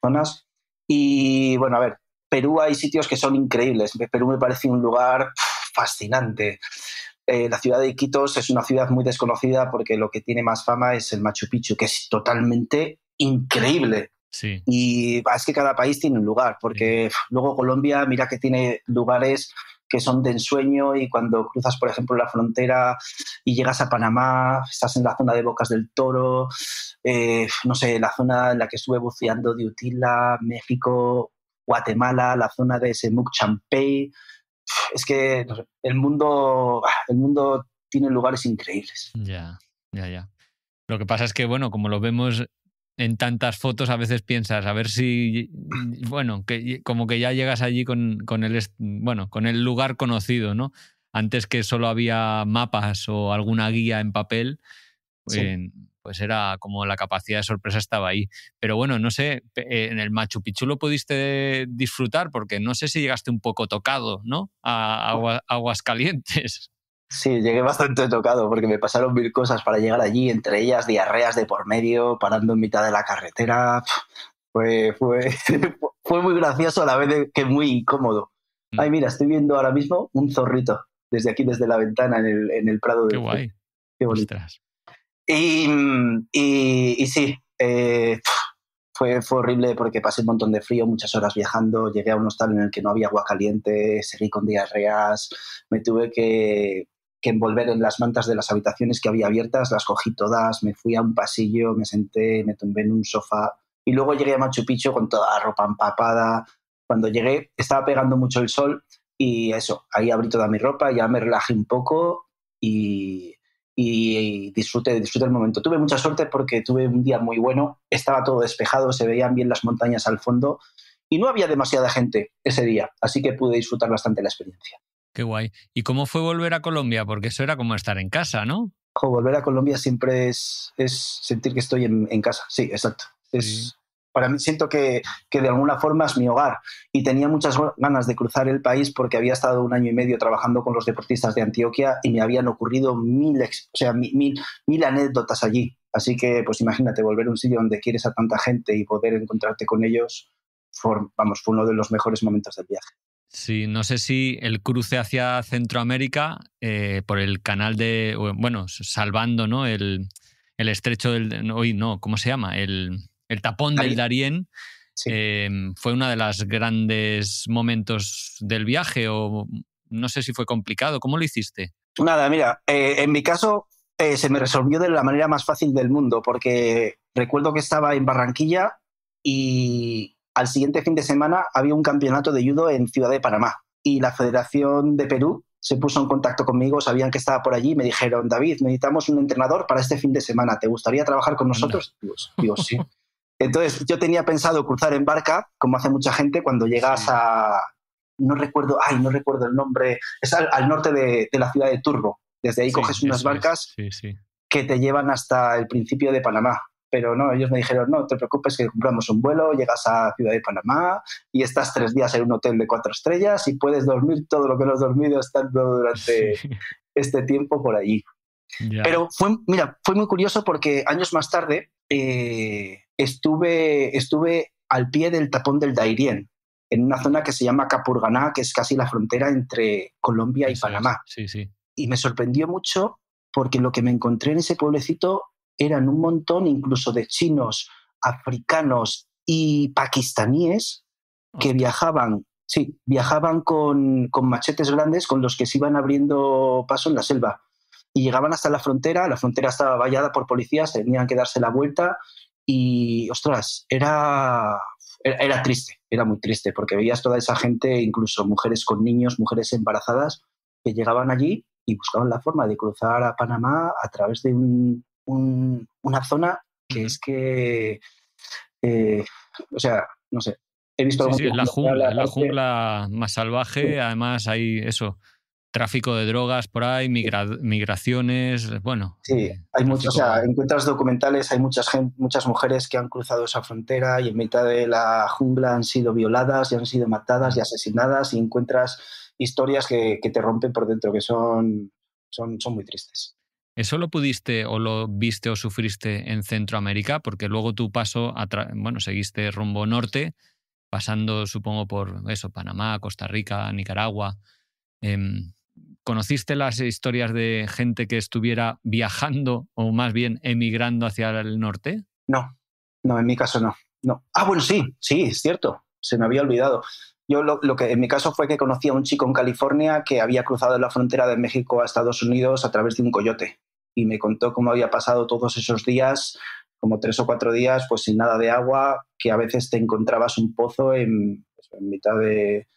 Speaker 2: zonas. Y bueno, a ver, Perú hay sitios que son increíbles. Perú me parece un lugar fascinante. La ciudad de Iquitos es una ciudad muy desconocida porque lo que tiene más fama es el Machu Picchu, que es totalmente increíble.
Speaker 1: Sí,
Speaker 2: Y es que cada país tiene un lugar,
Speaker 1: sí.
Speaker 2: porque luego Colombia, mira que tiene lugares que son de ensueño y cuando cruzas, por ejemplo, la frontera y llegas a Panamá, estás en la zona de Bocas del Toro, no sé, la zona en la que estuve buceando de Utila, México, Guatemala, la zona de Semuc Champey. Es que no sé, el mundo tiene lugares increíbles.
Speaker 1: Ya, ya, ya. Lo que pasa es que, bueno, como lo vemos en tantas fotos, a veces piensas, a ver si, bueno, que como que ya llegas allí bueno, con el lugar conocido, ¿no? Antes que solo había mapas o alguna guía en papel,
Speaker 2: Sí.
Speaker 1: pues era como la capacidad de sorpresa estaba ahí. Pero bueno, no sé, en el Machu Picchu lo pudiste disfrutar porque no sé si llegaste un poco tocado, ¿no? A Aguascalientes.
Speaker 2: Sí, llegué bastante tocado porque me pasaron mil cosas para llegar allí, entre ellas diarreas de por medio, parando en mitad de la carretera. Fue fue muy gracioso a la vez que muy incómodo.
Speaker 1: Mm,
Speaker 2: Ay, mira, estoy viendo ahora mismo un zorrito desde aquí, desde la ventana en el prado
Speaker 1: qué
Speaker 2: del frente.
Speaker 1: guay.
Speaker 2: Qué bonito.
Speaker 1: Ostras.
Speaker 2: Y sí, fue horrible porque pasé un montón de frío, muchas horas viajando, llegué a un hostal en el que no había agua caliente, seguí con diarreas, me tuve que envolver en las mantas de las habitaciones que había abiertas, las cogí todas, me fui a un pasillo, me senté, me tumbé en un sofá y luego llegué a Machu Picchu con toda la ropa empapada. Cuando llegué estaba pegando mucho el sol y eso, ahí abrí toda mi ropa, ya me relajé un poco y disfruté el momento. Tuve mucha suerte porque tuve un día muy bueno, estaba todo despejado, se veían bien las montañas al fondo y no había demasiada gente ese día, así que pude disfrutar bastante la experiencia.
Speaker 1: Qué guay. ¿Y cómo fue volver a Colombia? Porque eso era como estar en casa, ¿no?
Speaker 2: Jo, volver a Colombia siempre es sentir que estoy en casa, sí, exacto.
Speaker 1: Sí.
Speaker 2: Para mí siento que de alguna forma es mi hogar y tenía muchas ganas de cruzar el país porque había estado un año y medio trabajando con los deportistas de Antioquia y me habían ocurrido mil anécdotas allí. Así que, pues imagínate, volver a un sitio donde quieres a tanta gente y poder encontrarte con ellos, fue uno de los mejores momentos del viaje.
Speaker 1: Sí, no sé si el cruce hacia Centroamérica por el canal de, bueno, salvando, ¿no? El estrecho del, hoy no, ¿cómo se llama? El tapón del
Speaker 2: Darío,
Speaker 1: Darién
Speaker 2: sí.
Speaker 1: fue uno de los grandes momentos del viaje o no sé si fue complicado. ¿Cómo lo hiciste?
Speaker 2: Nada, mira, en mi caso se me resolvió de la manera más fácil del mundo, porque recuerdo que estaba en Barranquilla y al siguiente fin de semana había un campeonato de judo en Ciudad de Panamá. Y la Federación de Perú se puso en contacto conmigo, sabían que estaba por allí y me dijeron, David, necesitamos un entrenador para este fin de semana, ¿te gustaría trabajar con
Speaker 1: Anda.
Speaker 2: nosotros? Digo, sí. Entonces yo tenía pensado cruzar en barca, como hace mucha gente, cuando llegas
Speaker 1: Sí,
Speaker 2: a, no recuerdo el nombre, es al norte de la ciudad de Turbo. Desde ahí
Speaker 1: sí,
Speaker 2: coges unas
Speaker 1: eso es.
Speaker 2: barcas
Speaker 1: Sí, sí.
Speaker 2: que te llevan hasta el principio de Panamá. Pero no, ellos me dijeron, no te preocupes que compramos un vuelo, llegas a Ciudad de Panamá y estás 3 días en un hotel de 4 estrellas y puedes dormir todo lo que no has dormido estando
Speaker 1: Sí,
Speaker 2: durante este tiempo por allí.
Speaker 1: ya.
Speaker 2: Pero mira, fue muy curioso porque años más tarde estuve al pie del tapón del Dairién, en una zona que se llama Capurganá, que es casi la frontera entre Colombia y
Speaker 1: Eso es.
Speaker 2: Panamá.
Speaker 1: Sí, sí.
Speaker 2: Y me sorprendió mucho porque lo que me encontré en ese pueblecito eran un montón incluso de chinos, africanos y pakistaníes que
Speaker 1: Ostras.
Speaker 2: viajaban, sí, viajaban con machetes grandes con los que se iban abriendo paso en la selva. Y llegaban hasta la frontera estaba vallada por policías, tenían que darse la vuelta y, ostras, era triste, era muy triste, porque veías toda esa gente, incluso mujeres con niños, mujeres embarazadas, que llegaban allí y buscaban la forma de cruzar a Panamá a través de una zona que
Speaker 1: Ujú.
Speaker 2: es que, eh, o sea, no sé, he visto
Speaker 1: Sí,
Speaker 2: algún
Speaker 1: sí,
Speaker 2: documental
Speaker 1: es la
Speaker 2: aparte.
Speaker 1: jungla más salvaje. Además, hay eso, tráfico de drogas por ahí, migraciones, bueno,
Speaker 2: Sí, hay mucho, o sea,
Speaker 1: tráfico.
Speaker 2: encuentras documentales, hay muchas mujeres que han cruzado esa frontera y en mitad de la jungla han sido violadas y han sido matadas y
Speaker 1: Mm.
Speaker 2: asesinadas y encuentras historias que te rompen por dentro, que son muy tristes.
Speaker 1: ¿Eso lo pudiste o lo viste o sufriste en Centroamérica? Porque luego tu paso, bueno, seguiste rumbo norte, pasando, supongo, por eso, Panamá, Costa Rica, Nicaragua. Em, ¿Conociste las historias de gente que estuviera viajando o más bien emigrando hacia el norte?
Speaker 2: No, no, en mi caso no. No. Ah, bueno, sí, sí, es cierto. Se me había olvidado. Yo lo que en mi caso fue que conocí a un chico en California que había cruzado la frontera de México a Estados Unidos a través de un coyote. Y me contó cómo había pasado todos esos días, como 3 o 4 días, pues sin nada de agua, que a veces te encontrabas un pozo en mitad de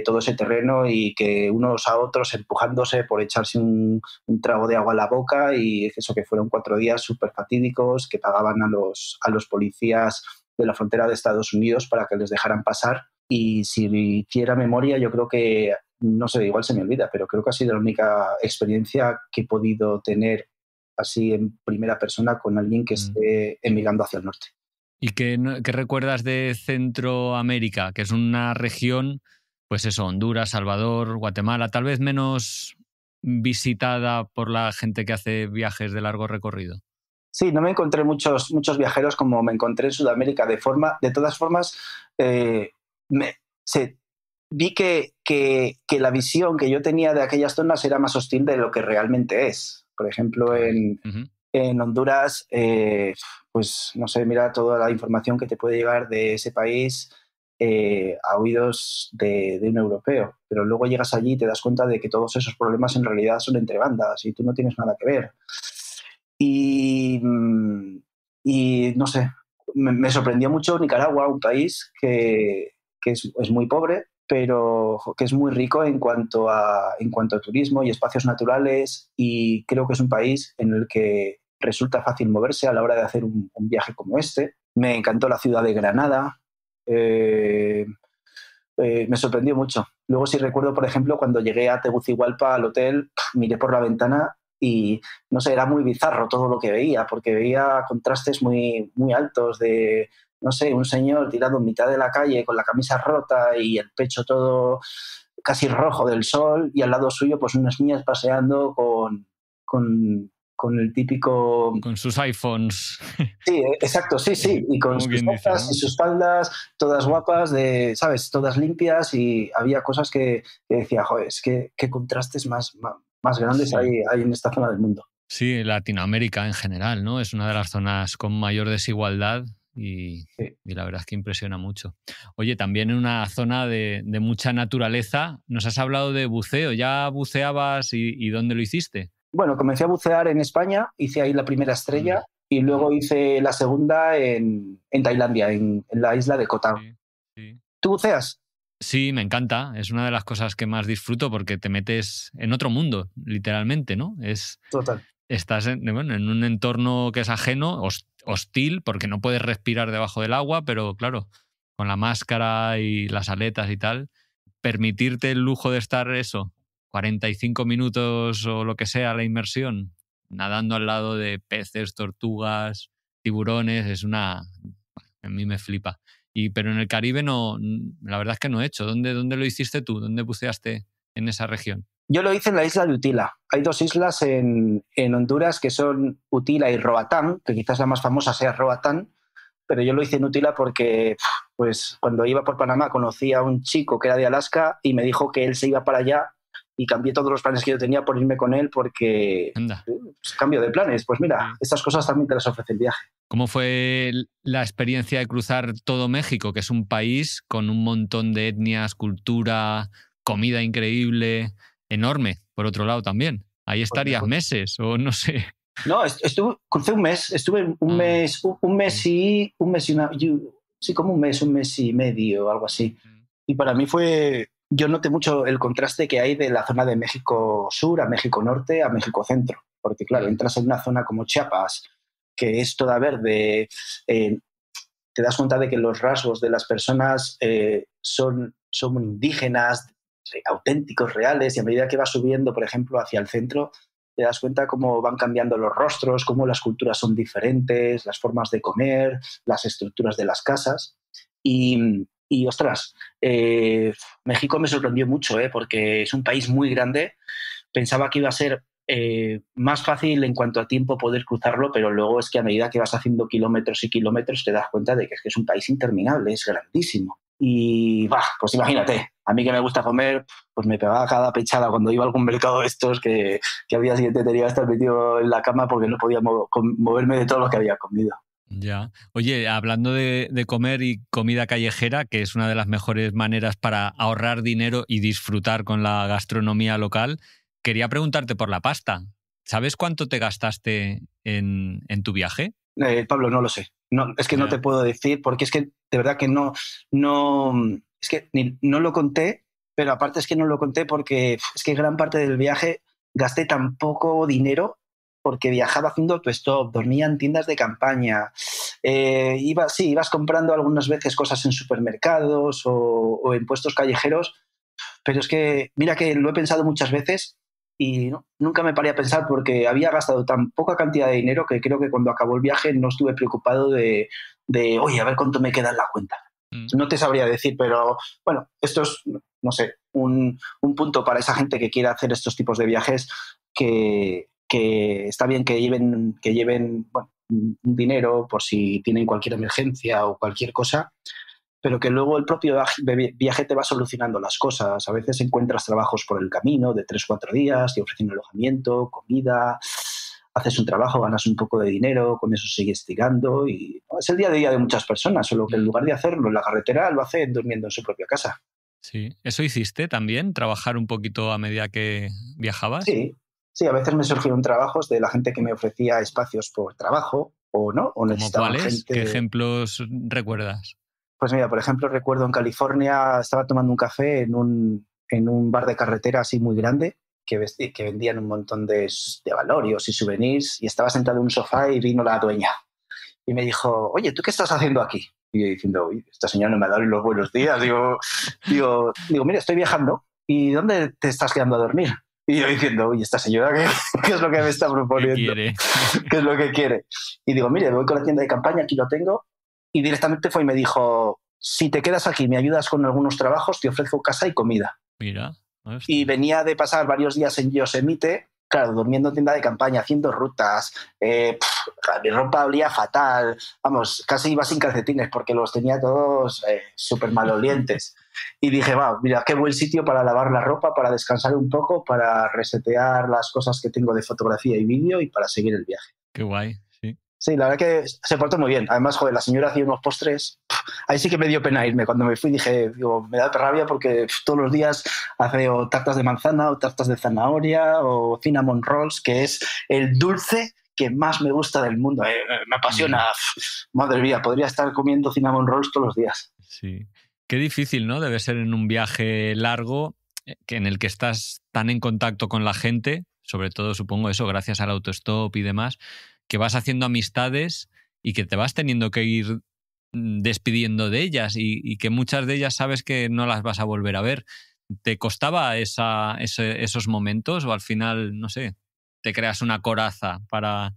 Speaker 2: todo ese terreno y que unos a otros empujándose por echarse un trago de agua a la boca y eso que fueron 4 días súper fatídicos que pagaban a los policías de la frontera de Estados Unidos para que les dejaran pasar. Y si hiciera memoria, yo creo que, no sé, igual se me olvida, pero creo que ha sido la única experiencia que he podido tener así en primera persona con alguien que
Speaker 1: Mm.
Speaker 2: esté emigrando hacia el norte.
Speaker 1: ¿Y qué recuerdas de Centroamérica, que es una región, pues eso, Honduras, Salvador, Guatemala, tal vez menos visitada por la gente que hace viajes de largo recorrido?
Speaker 2: Sí, no me encontré muchos viajeros como me encontré en Sudamérica. De todas formas, eh, me- se- vi que la visión que yo tenía de aquellas zonas era más hostil de lo que realmente es. Por ejemplo,
Speaker 1: Caray. Ujú.
Speaker 2: en Honduras, pues no sé, mira toda la información que te puede llegar de ese país a oídos de un europeo. Pero luego llegas allí y te das cuenta de que todos esos problemas en realidad son entre bandas y tú no tienes nada que ver. Y, y no sé, me sorprendió mucho Nicaragua, un país que es muy pobre, pero que es muy rico en cuanto a turismo y espacios naturales, y creo que es un país en el que resulta fácil moverse a la hora de hacer un viaje como este. Me encantó la ciudad de Granada. eh, Me sorprendió mucho. Luego sí recuerdo, por ejemplo, cuando llegué a Tegucigalpa al hotel, miré por la ventana y, no sé, era muy bizarro todo lo que veía, porque veía contrastes muy altos de, no sé, un señor tirado en mitad de la calle con la camisa rota y el pecho todo casi rojo del sol, y al lado suyo pues unas niñas paseando con el típico.
Speaker 1: Con sus iPhones,
Speaker 2: Sí, exacto, sí, sí, y con
Speaker 1: como
Speaker 2: sus
Speaker 1: quien dice,
Speaker 2: botas y
Speaker 1: ¿no?
Speaker 2: sus faldas, todas guapas, ¿sabes? Todas limpias, y había cosas que decía, joder, es que qué contrastes más grandes
Speaker 1: Sí.
Speaker 2: hay en esta zona del mundo.
Speaker 1: Sí, Latinoamérica en general, ¿no? Es una de las zonas con mayor desigualdad
Speaker 2: Sí.
Speaker 1: y la verdad es que impresiona mucho. Oye, también en una zona de mucha naturaleza, nos has hablado de buceo. ¿Ya buceabas y dónde lo hiciste?
Speaker 2: Bueno, comencé a bucear en España, hice ahí la primera
Speaker 1: Anda.
Speaker 2: estrella y
Speaker 1: Ujú.
Speaker 2: luego hice la segunda en Tailandia, en la isla de Koh Tao.
Speaker 1: Sí, sí.
Speaker 2: ¿Tú buceas?
Speaker 1: Sí, me encanta. Es una de las cosas que más disfruto porque te metes en otro mundo, literalmente, ¿no?
Speaker 2: Total.
Speaker 1: Estás bueno, en un entorno que es ajeno, hostil, porque no puedes respirar debajo del agua, pero claro, con la máscara y las aletas y tal, permitirte el lujo de estar eso, 45 minutos o lo que sea la inmersión, nadando al lado de peces, tortugas, tiburones, a mí me flipa. Pero en el Caribe no, la verdad es que no he hecho. ¿Dónde lo hiciste tú? ¿Dónde buceaste en esa región?
Speaker 2: Yo lo hice en la isla de Utila. Hay dos islas en Honduras que son Utila y Roatán, que quizás la más famosa sea Roatán, pero yo lo hice en Utila porque, pues, cuando iba por Panamá conocí a un chico que era de Alaska y me dijo que él se iba para allá, y cambié todos los planes que yo tenía por irme con él porque,
Speaker 1: Anda.
Speaker 2: pues, cambio de planes. Pues mira,
Speaker 1: Sí.
Speaker 2: estas cosas también te las ofrece el viaje.
Speaker 1: ¿Cómo fue la experiencia de cruzar todo México, que es un país con un montón de etnias, cultura, comida increíble, enorme, por otro lado también? Ahí
Speaker 2: Pues
Speaker 1: estarías
Speaker 2: mejor.
Speaker 1: meses, o no sé.
Speaker 2: No, crucé un mes, estuve un
Speaker 1: Ah,
Speaker 2: mes, un mes
Speaker 1: sí.
Speaker 2: sí, como un mes y medio, algo así.
Speaker 1: Mm,
Speaker 2: Y para mí fue, yo noté mucho el contraste que hay de la zona de México Sur a México Norte a México Centro, porque claro,
Speaker 1: mm,
Speaker 2: entras en una zona como Chiapas, que es toda verde, eh, te das cuenta de que los rasgos de las personas son indígenas, auténticos, reales, y a medida que vas subiendo, por ejemplo, hacia el centro, te das cuenta cómo van cambiando los rostros, cómo las culturas son diferentes, las formas de comer, las estructuras de las casas. Y ostras, México me sorprendió mucho, porque es un país muy grande. Pensaba que iba a ser más fácil en cuanto a tiempo poder cruzarlo, pero luego es que a medida que vas haciendo kilómetros y kilómetros te das cuenta de que es un país interminable, es grandísimo. Y bah, pues imagínate, a mí que me gusta comer, pues me pegaba cada pechada cuando iba a algún mercado de estos que al día siguiente tenía que estar metido en la cama porque no podía moverme de todo lo que había comido.
Speaker 1: ya. Oye, hablando de comer y comida callejera, que es una de las mejores maneras para ahorrar dinero y disfrutar con la gastronomía local, quería preguntarte por la pasta. ¿Sabes cuánto te gastaste en tu viaje?
Speaker 2: Pablo, no lo sé. No, es que no te
Speaker 1: Ya.
Speaker 2: puedo decir porque es que de verdad que no, es que no lo conté, pero aparte es que no lo conté porque es que gran parte del viaje gasté tan poco dinero porque viajaba haciendo autostop, dormía en tiendas de campaña, sí, ibas comprando algunas veces cosas en supermercados o en puestos callejeros, pero es que mira que lo he pensado muchas veces y nunca me paré a pensar porque había gastado tan poca cantidad de dinero que creo que cuando acabó el viaje no estuve preocupado oye, a ver cuánto me queda en la cuenta.
Speaker 1: Mm.
Speaker 2: No te sabría decir, pero bueno, esto es, no sé, un punto para esa gente que quiera hacer estos tipos de viajes, que está bien que lleven bueno, un dinero por si tienen cualquier emergencia o cualquier cosa, pero que luego el propio viaje te va solucionando las cosas. A veces encuentras trabajos por el camino de 3 o 4 días, te ofrecen alojamiento, comida, haces un trabajo, ganas un poco de dinero, con eso sigues tirando y es el día a día de muchas personas, solo que en lugar de hacerlo en la carretera lo hacen durmiendo en su propia casa.
Speaker 1: Sí. ¿Eso hiciste también? ¿Trabajar un poquito a medida que viajabas?
Speaker 2: Sí, sí, a veces me surgieron trabajos de la gente que me ofrecía espacios por trabajo o no, o
Speaker 1: ¿Cómo
Speaker 2: necesitaban
Speaker 1: cuáles? ¿Qué
Speaker 2: gente.
Speaker 1: ejemplos recuerdas?
Speaker 2: Pues mira, por ejemplo, recuerdo en California, estaba tomando un café en un bar de carretera así muy grande que vendían un montón de valorios y souvenirs y estaba sentado en un sofá y vino la dueña y me dijo, oye, ¿tú qué estás haciendo aquí? Y yo diciendo, uy, esta señora no me ha dado ni los buenos días. Digo, mira, estoy viajando. ¿Y dónde te estás quedando a dormir? Y yo diciendo, uy, esta señora, ¿qué es lo que me está
Speaker 1: ¿Qué
Speaker 2: proponiendo?
Speaker 1: quiere?
Speaker 2: ¿Qué es lo que quiere? Y digo, mire, voy con la tienda de campaña, aquí lo tengo. Y directamente fue y me dijo, si te quedas aquí, me ayudas con algunos trabajos, te ofrezco casa y comida.
Speaker 1: Mira,
Speaker 2: Y
Speaker 1: ostras.
Speaker 2: venía de pasar varios días en Yosemite, claro, durmiendo en tienda de campaña, haciendo rutas. Mi ropa olía fatal. Vamos, casi iba sin calcetines porque los tenía todos súper malolientes. Y dije, va, mira, qué buen sitio para lavar la ropa, para descansar un poco, para resetear las cosas que tengo de fotografía y vídeo y para seguir el viaje.
Speaker 1: Qué guay, sí.
Speaker 2: Sí, la verdad que se portó muy bien. Además, joder, la señora hacía unos postres. Ahí sí que me dio pena irme. Cuando me fui dije, digo, me da rabia porque todos los días hace o tartas de manzana o tartas de zanahoria o cinnamon rolls, que es el dulce que más me gusta del mundo. Me apasiona.
Speaker 1: Ya,
Speaker 2: Madre mía, podría estar comiendo cinnamon rolls todos los días.
Speaker 1: sí. Qué difícil, ¿no? Debe ser en un viaje largo en el que estás tan en contacto con la gente, sobre todo supongo eso, gracias al autostop y demás, que vas haciendo amistades y que te vas teniendo que ir despidiendo de ellas y que muchas de ellas sabes que no las vas a volver a ver. ¿Te costaba esos momentos o al final, no sé, te creas una coraza para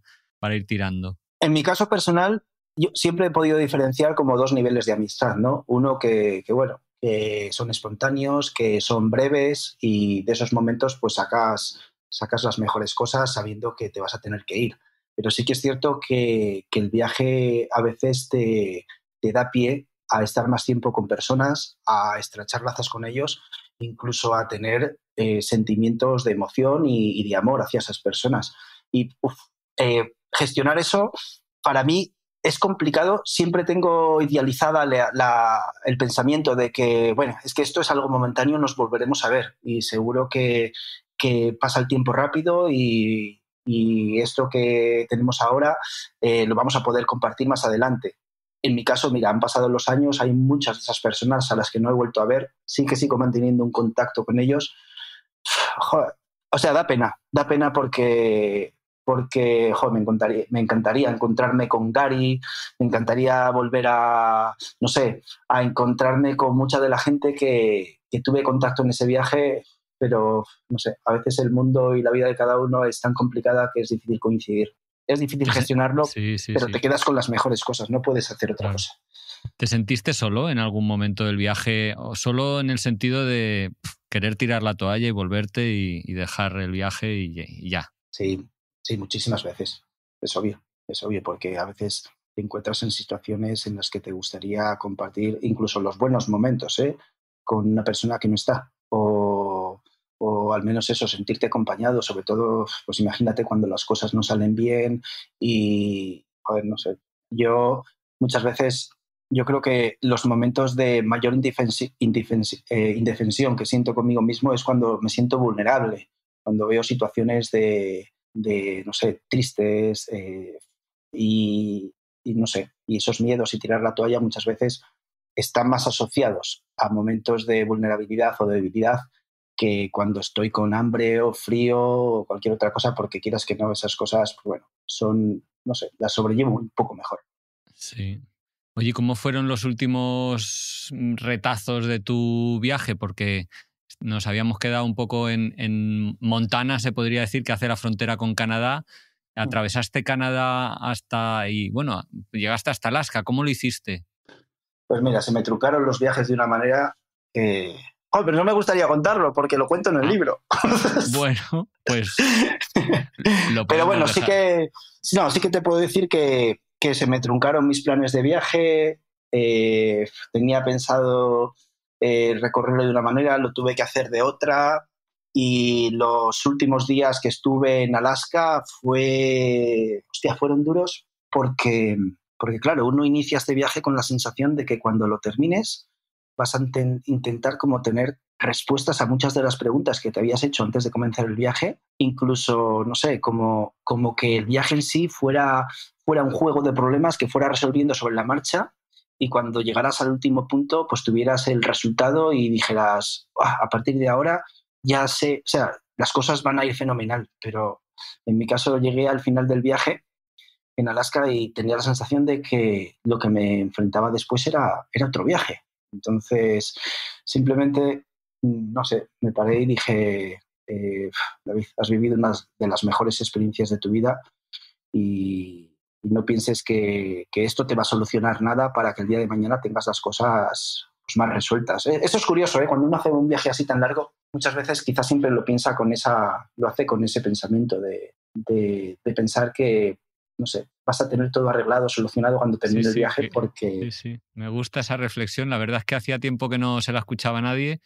Speaker 1: ir tirando?
Speaker 2: En mi caso personal, yo siempre he podido diferenciar como dos niveles de amistad, ¿no? Uno bueno, que son espontáneos, que son breves y de esos momentos pues sacas las mejores cosas sabiendo que te vas a tener que ir. Pero sí que es cierto que el viaje a veces te da pie a estar más tiempo con personas, a estrechar lazos con ellos, incluso a tener sentimientos de emoción y de amor hacia esas personas. Y gestionar eso para mí es complicado. Siempre tengo idealizada el pensamiento de que, bueno, es que esto es algo momentáneo, nos volveremos a ver y seguro que pasa el tiempo rápido y esto que tenemos ahora lo vamos a poder compartir más adelante. En mi caso, mira, han pasado los años, hay muchas de esas personas a las que no he vuelto a ver, sí que sigo manteniendo un contacto con ellos. Joder, o sea, da pena porque joder, me encantaría encontrarme con Gary, me encantaría volver a, no sé, a encontrarme con mucha de la gente que tuve contacto en ese viaje, pero no sé, a veces el mundo y la vida de cada uno es tan complicada que es difícil coincidir. Es difícil gestionarlo,
Speaker 1: Sí, sí,
Speaker 2: pero te
Speaker 1: sí,
Speaker 2: quedas con las mejores cosas, no puedes hacer otra
Speaker 1: claro.
Speaker 2: cosa.
Speaker 1: ¿Te sentiste solo en algún momento del viaje o solo en el sentido de querer tirar la toalla y volverte y dejar el viaje y ya?
Speaker 2: Sí, sí, muchísimas veces. Es obvio, porque a veces te encuentras en situaciones en las que te gustaría compartir incluso los buenos momentos, ¿eh? Con una persona que no está. O al menos eso, sentirte acompañado, sobre todo, pues imagínate cuando las cosas no salen bien y, a ver, no sé, yo muchas veces, yo creo que los momentos de mayor indefensión que siento conmigo mismo es cuando me siento vulnerable, cuando veo situaciones no sé, tristes y no sé, y esos miedos y tirar la toalla muchas veces están más asociados a momentos de vulnerabilidad o de debilidad que cuando estoy con hambre o frío o cualquier otra cosa, porque quieras que no, esas cosas, pues bueno, son, no sé, las sobrellevo un poco mejor.
Speaker 1: Sí. Oye, ¿cómo fueron los últimos retazos de tu viaje? Porque nos habíamos quedado un poco en Montana, se podría decir, que hace la frontera con Canadá. Atravesaste Canadá hasta y bueno, llegaste hasta Alaska. ¿Cómo lo hiciste?
Speaker 2: Pues mira, se me trucaron los viajes de una manera que, Oh, pero no me gustaría contarlo porque lo cuento en el libro.
Speaker 1: Bueno, pues lo
Speaker 2: Pero
Speaker 1: podemos
Speaker 2: bueno,
Speaker 1: dejar.
Speaker 2: sí que te puedo decir que se me truncaron mis planes de viaje. Tenía pensado recorrerlo de una manera, lo tuve que hacer de otra. Y los últimos días que estuve en Alaska fueron duros porque, claro, uno inicia este viaje con la sensación de que cuando lo termines vas a intentar como tener respuestas a muchas de las preguntas que te habías hecho antes de comenzar el viaje, incluso, no sé, como que el viaje en sí fuera un juego de problemas que fuera resolviendo sobre la marcha y cuando llegaras al último punto, pues tuvieras el resultado y dijeras, a partir de ahora ya sé, o sea, las cosas van a ir fenomenal, pero en mi caso llegué al final del viaje en Alaska y tenía la sensación de que lo que me enfrentaba después era otro viaje. Entonces, simplemente, no sé, me paré y dije, David, has vivido una de las mejores experiencias de tu vida y no pienses que esto te va a solucionar nada para que el día de mañana tengas las cosas pues, más resueltas. Esto es curioso, ¿eh? Cuando uno hace un viaje así tan largo, muchas veces quizás siempre lo hace con ese pensamiento de pensar que, no sé, vas a tener todo arreglado, solucionado cuando
Speaker 1: Sí,
Speaker 2: termine el
Speaker 1: sí,
Speaker 2: viaje porque...
Speaker 1: sí, sí. Me gusta esa reflexión. La verdad es que hacía tiempo que no se la escuchaba a nadie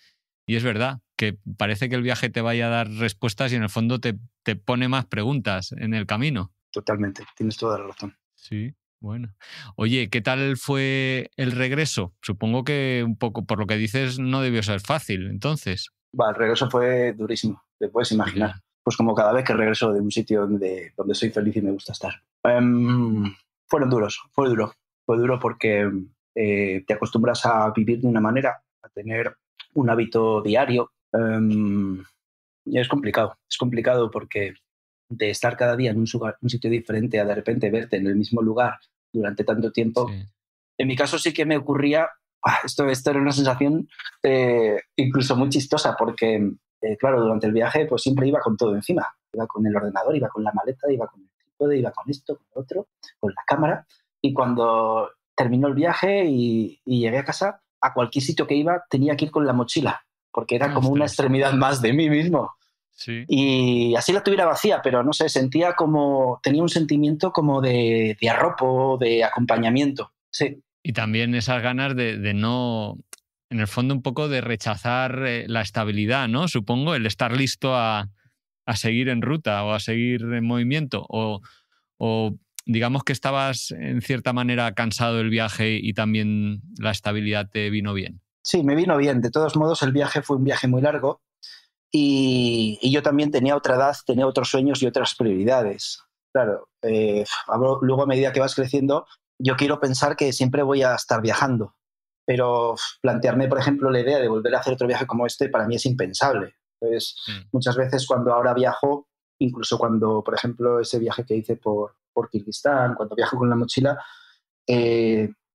Speaker 1: y es verdad que parece que el viaje te vaya a dar respuestas y en el fondo te pone más preguntas en el camino.
Speaker 2: Totalmente, tienes toda la razón.
Speaker 1: Sí, bueno. Oye, ¿qué tal fue el regreso? Supongo que un poco, por lo que dices, no debió ser fácil, entonces.
Speaker 2: El regreso fue durísimo, te puedes imaginar.
Speaker 1: Ya.
Speaker 2: Pues como cada vez que regreso de un sitio donde soy feliz y me gusta estar. Fueron duros, fue duro porque te acostumbras a vivir de una manera, a tener un hábito diario. Y es complicado porque de estar cada día en un sitio diferente a de repente verte en el mismo lugar durante tanto tiempo.
Speaker 1: Sí.
Speaker 2: En mi caso sí que me ocurría, esto era una sensación incluso muy chistosa porque, claro, durante el viaje pues siempre iba con todo encima. Iba con el ordenador, iba con la maleta, iba con el trípode, iba con esto, con lo otro, con la cámara. Y cuando terminó el viaje y llegué a casa, a cualquier sitio que iba tenía que ir con la mochila porque era como una
Speaker 1: Ostras.
Speaker 2: extremidad más de mí mismo.
Speaker 1: Sí.
Speaker 2: Y así la tuviera vacía, pero no sé, tenía un sentimiento como de arropo, de acompañamiento. Sí,
Speaker 1: Y también esas ganas de no, en el fondo un poco de rechazar la estabilidad, ¿no? Supongo, el estar listo a seguir en ruta o a seguir en movimiento. O digamos que estabas en cierta manera cansado del viaje y también la estabilidad te vino bien.
Speaker 2: sí, me vino bien. De todos modos, el viaje fue un viaje muy largo y yo también tenía otra edad, tenía otros sueños y otras prioridades. Claro, luego a medida que vas creciendo, yo quiero pensar que siempre voy a estar viajando, pero plantearme, por ejemplo, la idea de volver a hacer otro viaje como este para mí es impensable. Entonces,
Speaker 1: Mm.
Speaker 2: muchas veces cuando ahora viajo, incluso cuando, por ejemplo, ese viaje que hice por Kirguistán, cuando viajo con la mochila,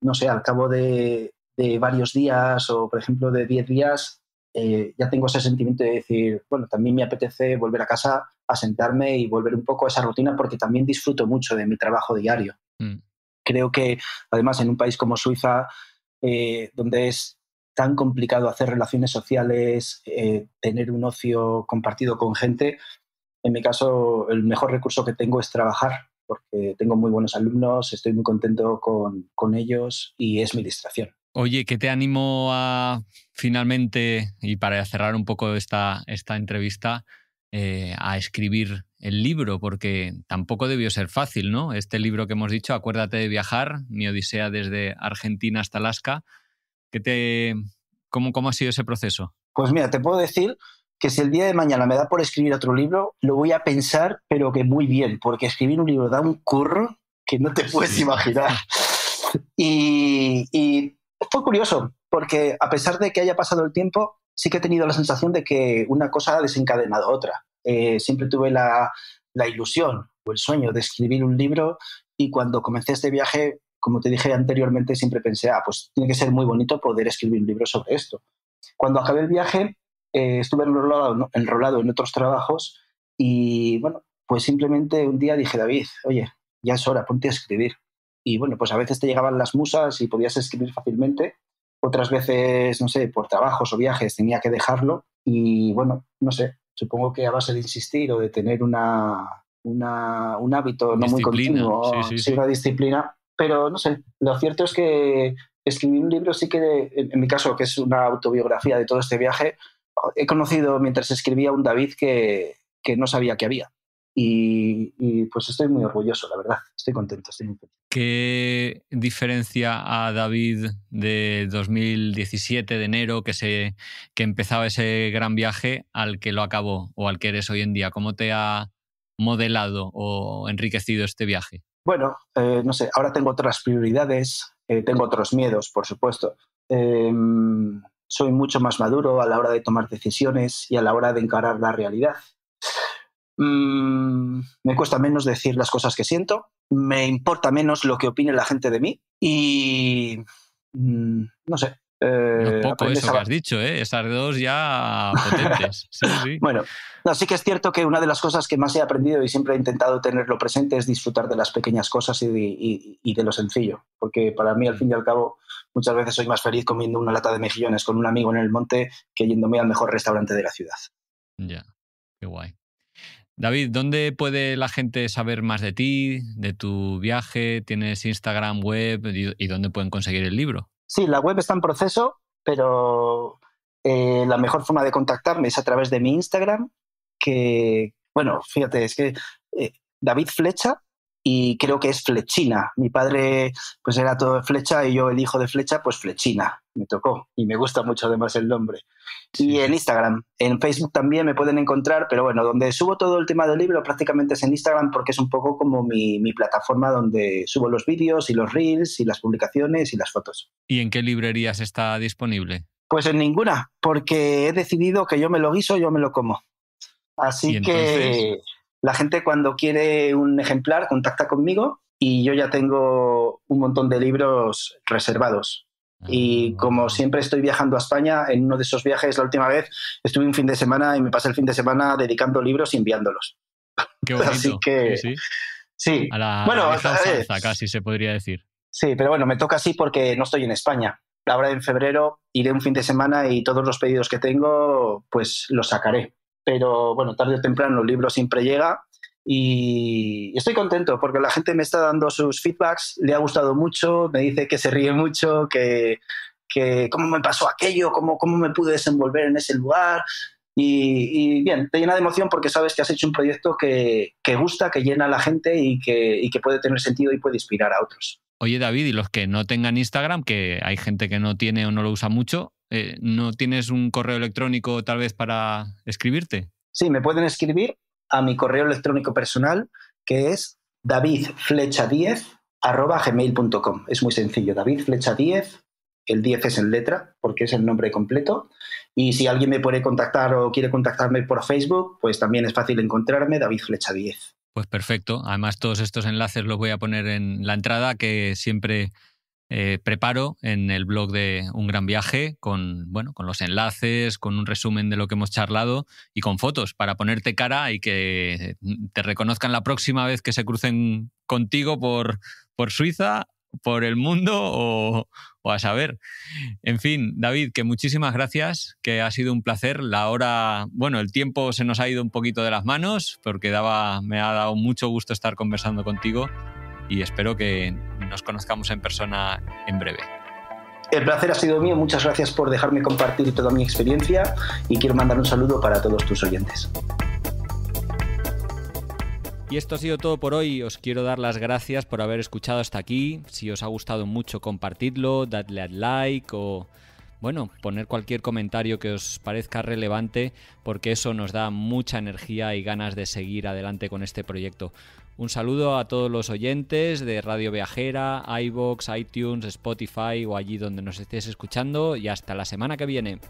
Speaker 2: no sé, al cabo de varios días o, por ejemplo, de 10 días, ya tengo ese sentimiento de decir, bueno, también me apetece volver a casa a sentarme y volver un poco a esa rutina porque también disfruto mucho de mi trabajo diario.
Speaker 1: Mm.
Speaker 2: Creo que, además, en un país como Suiza, donde es tan complicado hacer relaciones sociales, tener un ocio compartido con gente, en mi caso, el mejor recurso que tengo es trabajar, porque tengo muy buenos alumnos, estoy muy contento con ellos y es mi distracción.
Speaker 1: Oye, ¿qué te animó a finalmente, y para cerrar un poco esta entrevista, a escribir el libro? Porque tampoco debió ser fácil, ¿no? Este libro que hemos dicho, Acuérdate de viajar, mi odisea desde Argentina hasta Alaska. ¿Qué te, cómo ha sido ese proceso?
Speaker 2: Pues mira, te puedo decir que si el día de mañana me da por escribir otro libro, lo voy a pensar, pero que muy bien, porque escribir un libro da un curro que no te puedes
Speaker 1: Sí.
Speaker 2: imaginar. Y fue curioso, porque a pesar de que haya pasado el tiempo, sí que he tenido la sensación de que una cosa ha desencadenado otra. Siempre tuve la ilusión o el sueño de escribir un libro y cuando comencé este viaje, como te dije anteriormente, siempre pensé, pues tiene que ser muy bonito poder escribir un libro sobre esto. Cuando acabé el viaje, estuve enrolado en otros trabajos y, bueno, pues simplemente un día dije, David, oye, ya es hora, ponte a escribir. Y bueno, pues a veces te llegaban las musas y podías escribir fácilmente, otras veces, no sé, por trabajos o viajes tenía que dejarlo y bueno, no sé, supongo que a base de insistir o de tener un hábito no muy continuo, sí, una disciplina, pero no sé, lo cierto es que escribir un libro sí que, en mi caso, que es una autobiografía de todo este viaje, he conocido mientras escribía un David que no sabía que había. Y pues estoy muy orgulloso, la verdad. Estoy contento, estoy muy contento.
Speaker 1: ¿Qué diferencia a David de 2017, de enero, que empezaba ese gran viaje, al que lo acabó o al que eres hoy en día? ¿Cómo te ha modelado o enriquecido este viaje?
Speaker 2: Bueno, no sé, ahora tengo otras prioridades, tengo otros miedos, por supuesto. Soy mucho más maduro a la hora de tomar decisiones y a la hora de encarar la realidad. Me cuesta menos decir las cosas que siento, me importa menos lo que opine la gente de mí y no sé.
Speaker 1: No es poco eso que has dicho, ¿eh? Esas dos ya potentes. Sí, sí.
Speaker 2: Bueno, no, sí que es cierto que una de las cosas que más he aprendido y siempre he intentado tenerlo presente es disfrutar de las pequeñas cosas y de lo sencillo, porque para mí, al fin y al cabo, muchas veces soy más feliz comiendo una lata de mejillones con un amigo en el monte que yéndome al mejor restaurante de la ciudad.
Speaker 1: Ya, qué guay. David, ¿dónde puede la gente saber más de ti, de tu viaje? ¿Tienes Instagram, web y dónde pueden conseguir el libro?
Speaker 2: Sí, la web está en proceso, pero la mejor forma de contactarme es a través de mi Instagram, que, bueno, fíjate, es que David Flecha, y creo que es Flechina. Mi padre pues era todo Flecha y yo el hijo de Flecha, pues Flechina. Me tocó y me gusta mucho además el nombre. Y en Instagram, en Facebook también me pueden encontrar, pero bueno, donde subo todo el tema del libro prácticamente es en Instagram porque es un poco como mi plataforma donde subo los vídeos y los reels y las publicaciones y las fotos.
Speaker 1: ¿Y en qué librerías está disponible?
Speaker 2: Pues en ninguna, porque he decidido que yo me lo guiso, yo me lo como. Así que la gente cuando quiere un ejemplar contacta conmigo y yo ya tengo un montón de libros reservados. Y como siempre estoy viajando a España, en uno de esos viajes, la última vez, estuve un fin de semana y me pasé el fin de semana dedicando libros y enviándolos.
Speaker 1: Qué bonito.
Speaker 2: Así que sí.
Speaker 1: A la vieja usanza, casi se podría decir.
Speaker 2: Sí, pero bueno, me toca así porque no estoy en España. Ahora en febrero iré un fin de semana y todos los pedidos que tengo, pues los sacaré. Pero bueno, tarde o temprano el libro siempre llega y estoy contento porque la gente me está dando sus feedbacks, le ha gustado mucho, me dice que se ríe mucho, que cómo me pasó aquello, cómo me pude desenvolver en ese lugar. Y bien, te llena de emoción porque sabes que has hecho un proyecto que gusta, que llena a la gente y que puede tener sentido y puede inspirar a otros.
Speaker 1: Oye, David, y los que no tengan Instagram, que hay gente que no tiene o no lo usa mucho, ¿no tienes un correo electrónico tal vez para escribirte?
Speaker 2: Sí, me pueden escribir a mi correo electrónico personal, que es davidflecha10@gmail.com. Es muy sencillo, davidflecha10, el 10 es en letra, porque es el nombre completo. Y si alguien me puede contactar o quiere contactarme por Facebook, pues también es fácil encontrarme, davidflecha10.
Speaker 1: Pues perfecto. Además, todos estos enlaces los voy a poner en la entrada que siempre preparo en el blog de Un Gran Viaje con los enlaces, con un resumen de lo que hemos charlado y con fotos para ponerte cara y que te reconozcan la próxima vez que se crucen contigo por Suiza, por el mundo o a saber. En fin, David, que muchísimas gracias, que ha sido un placer. El tiempo se nos ha ido un poquito de las manos porque me ha dado mucho gusto estar conversando contigo y espero que nos conozcamos en persona en breve.
Speaker 2: El placer ha sido mío, muchas gracias por dejarme compartir toda mi experiencia y quiero mandar un saludo para todos tus oyentes.
Speaker 1: Y esto ha sido todo por hoy. Os quiero dar las gracias por haber escuchado hasta aquí. Si os ha gustado mucho, compartidlo, dadle al like o poner cualquier comentario que os parezca relevante, porque eso nos da mucha energía y ganas de seguir adelante con este proyecto. Un saludo a todos los oyentes de Radio Viajera, iVoox, iTunes, Spotify o allí donde nos estéis escuchando y hasta la semana que viene.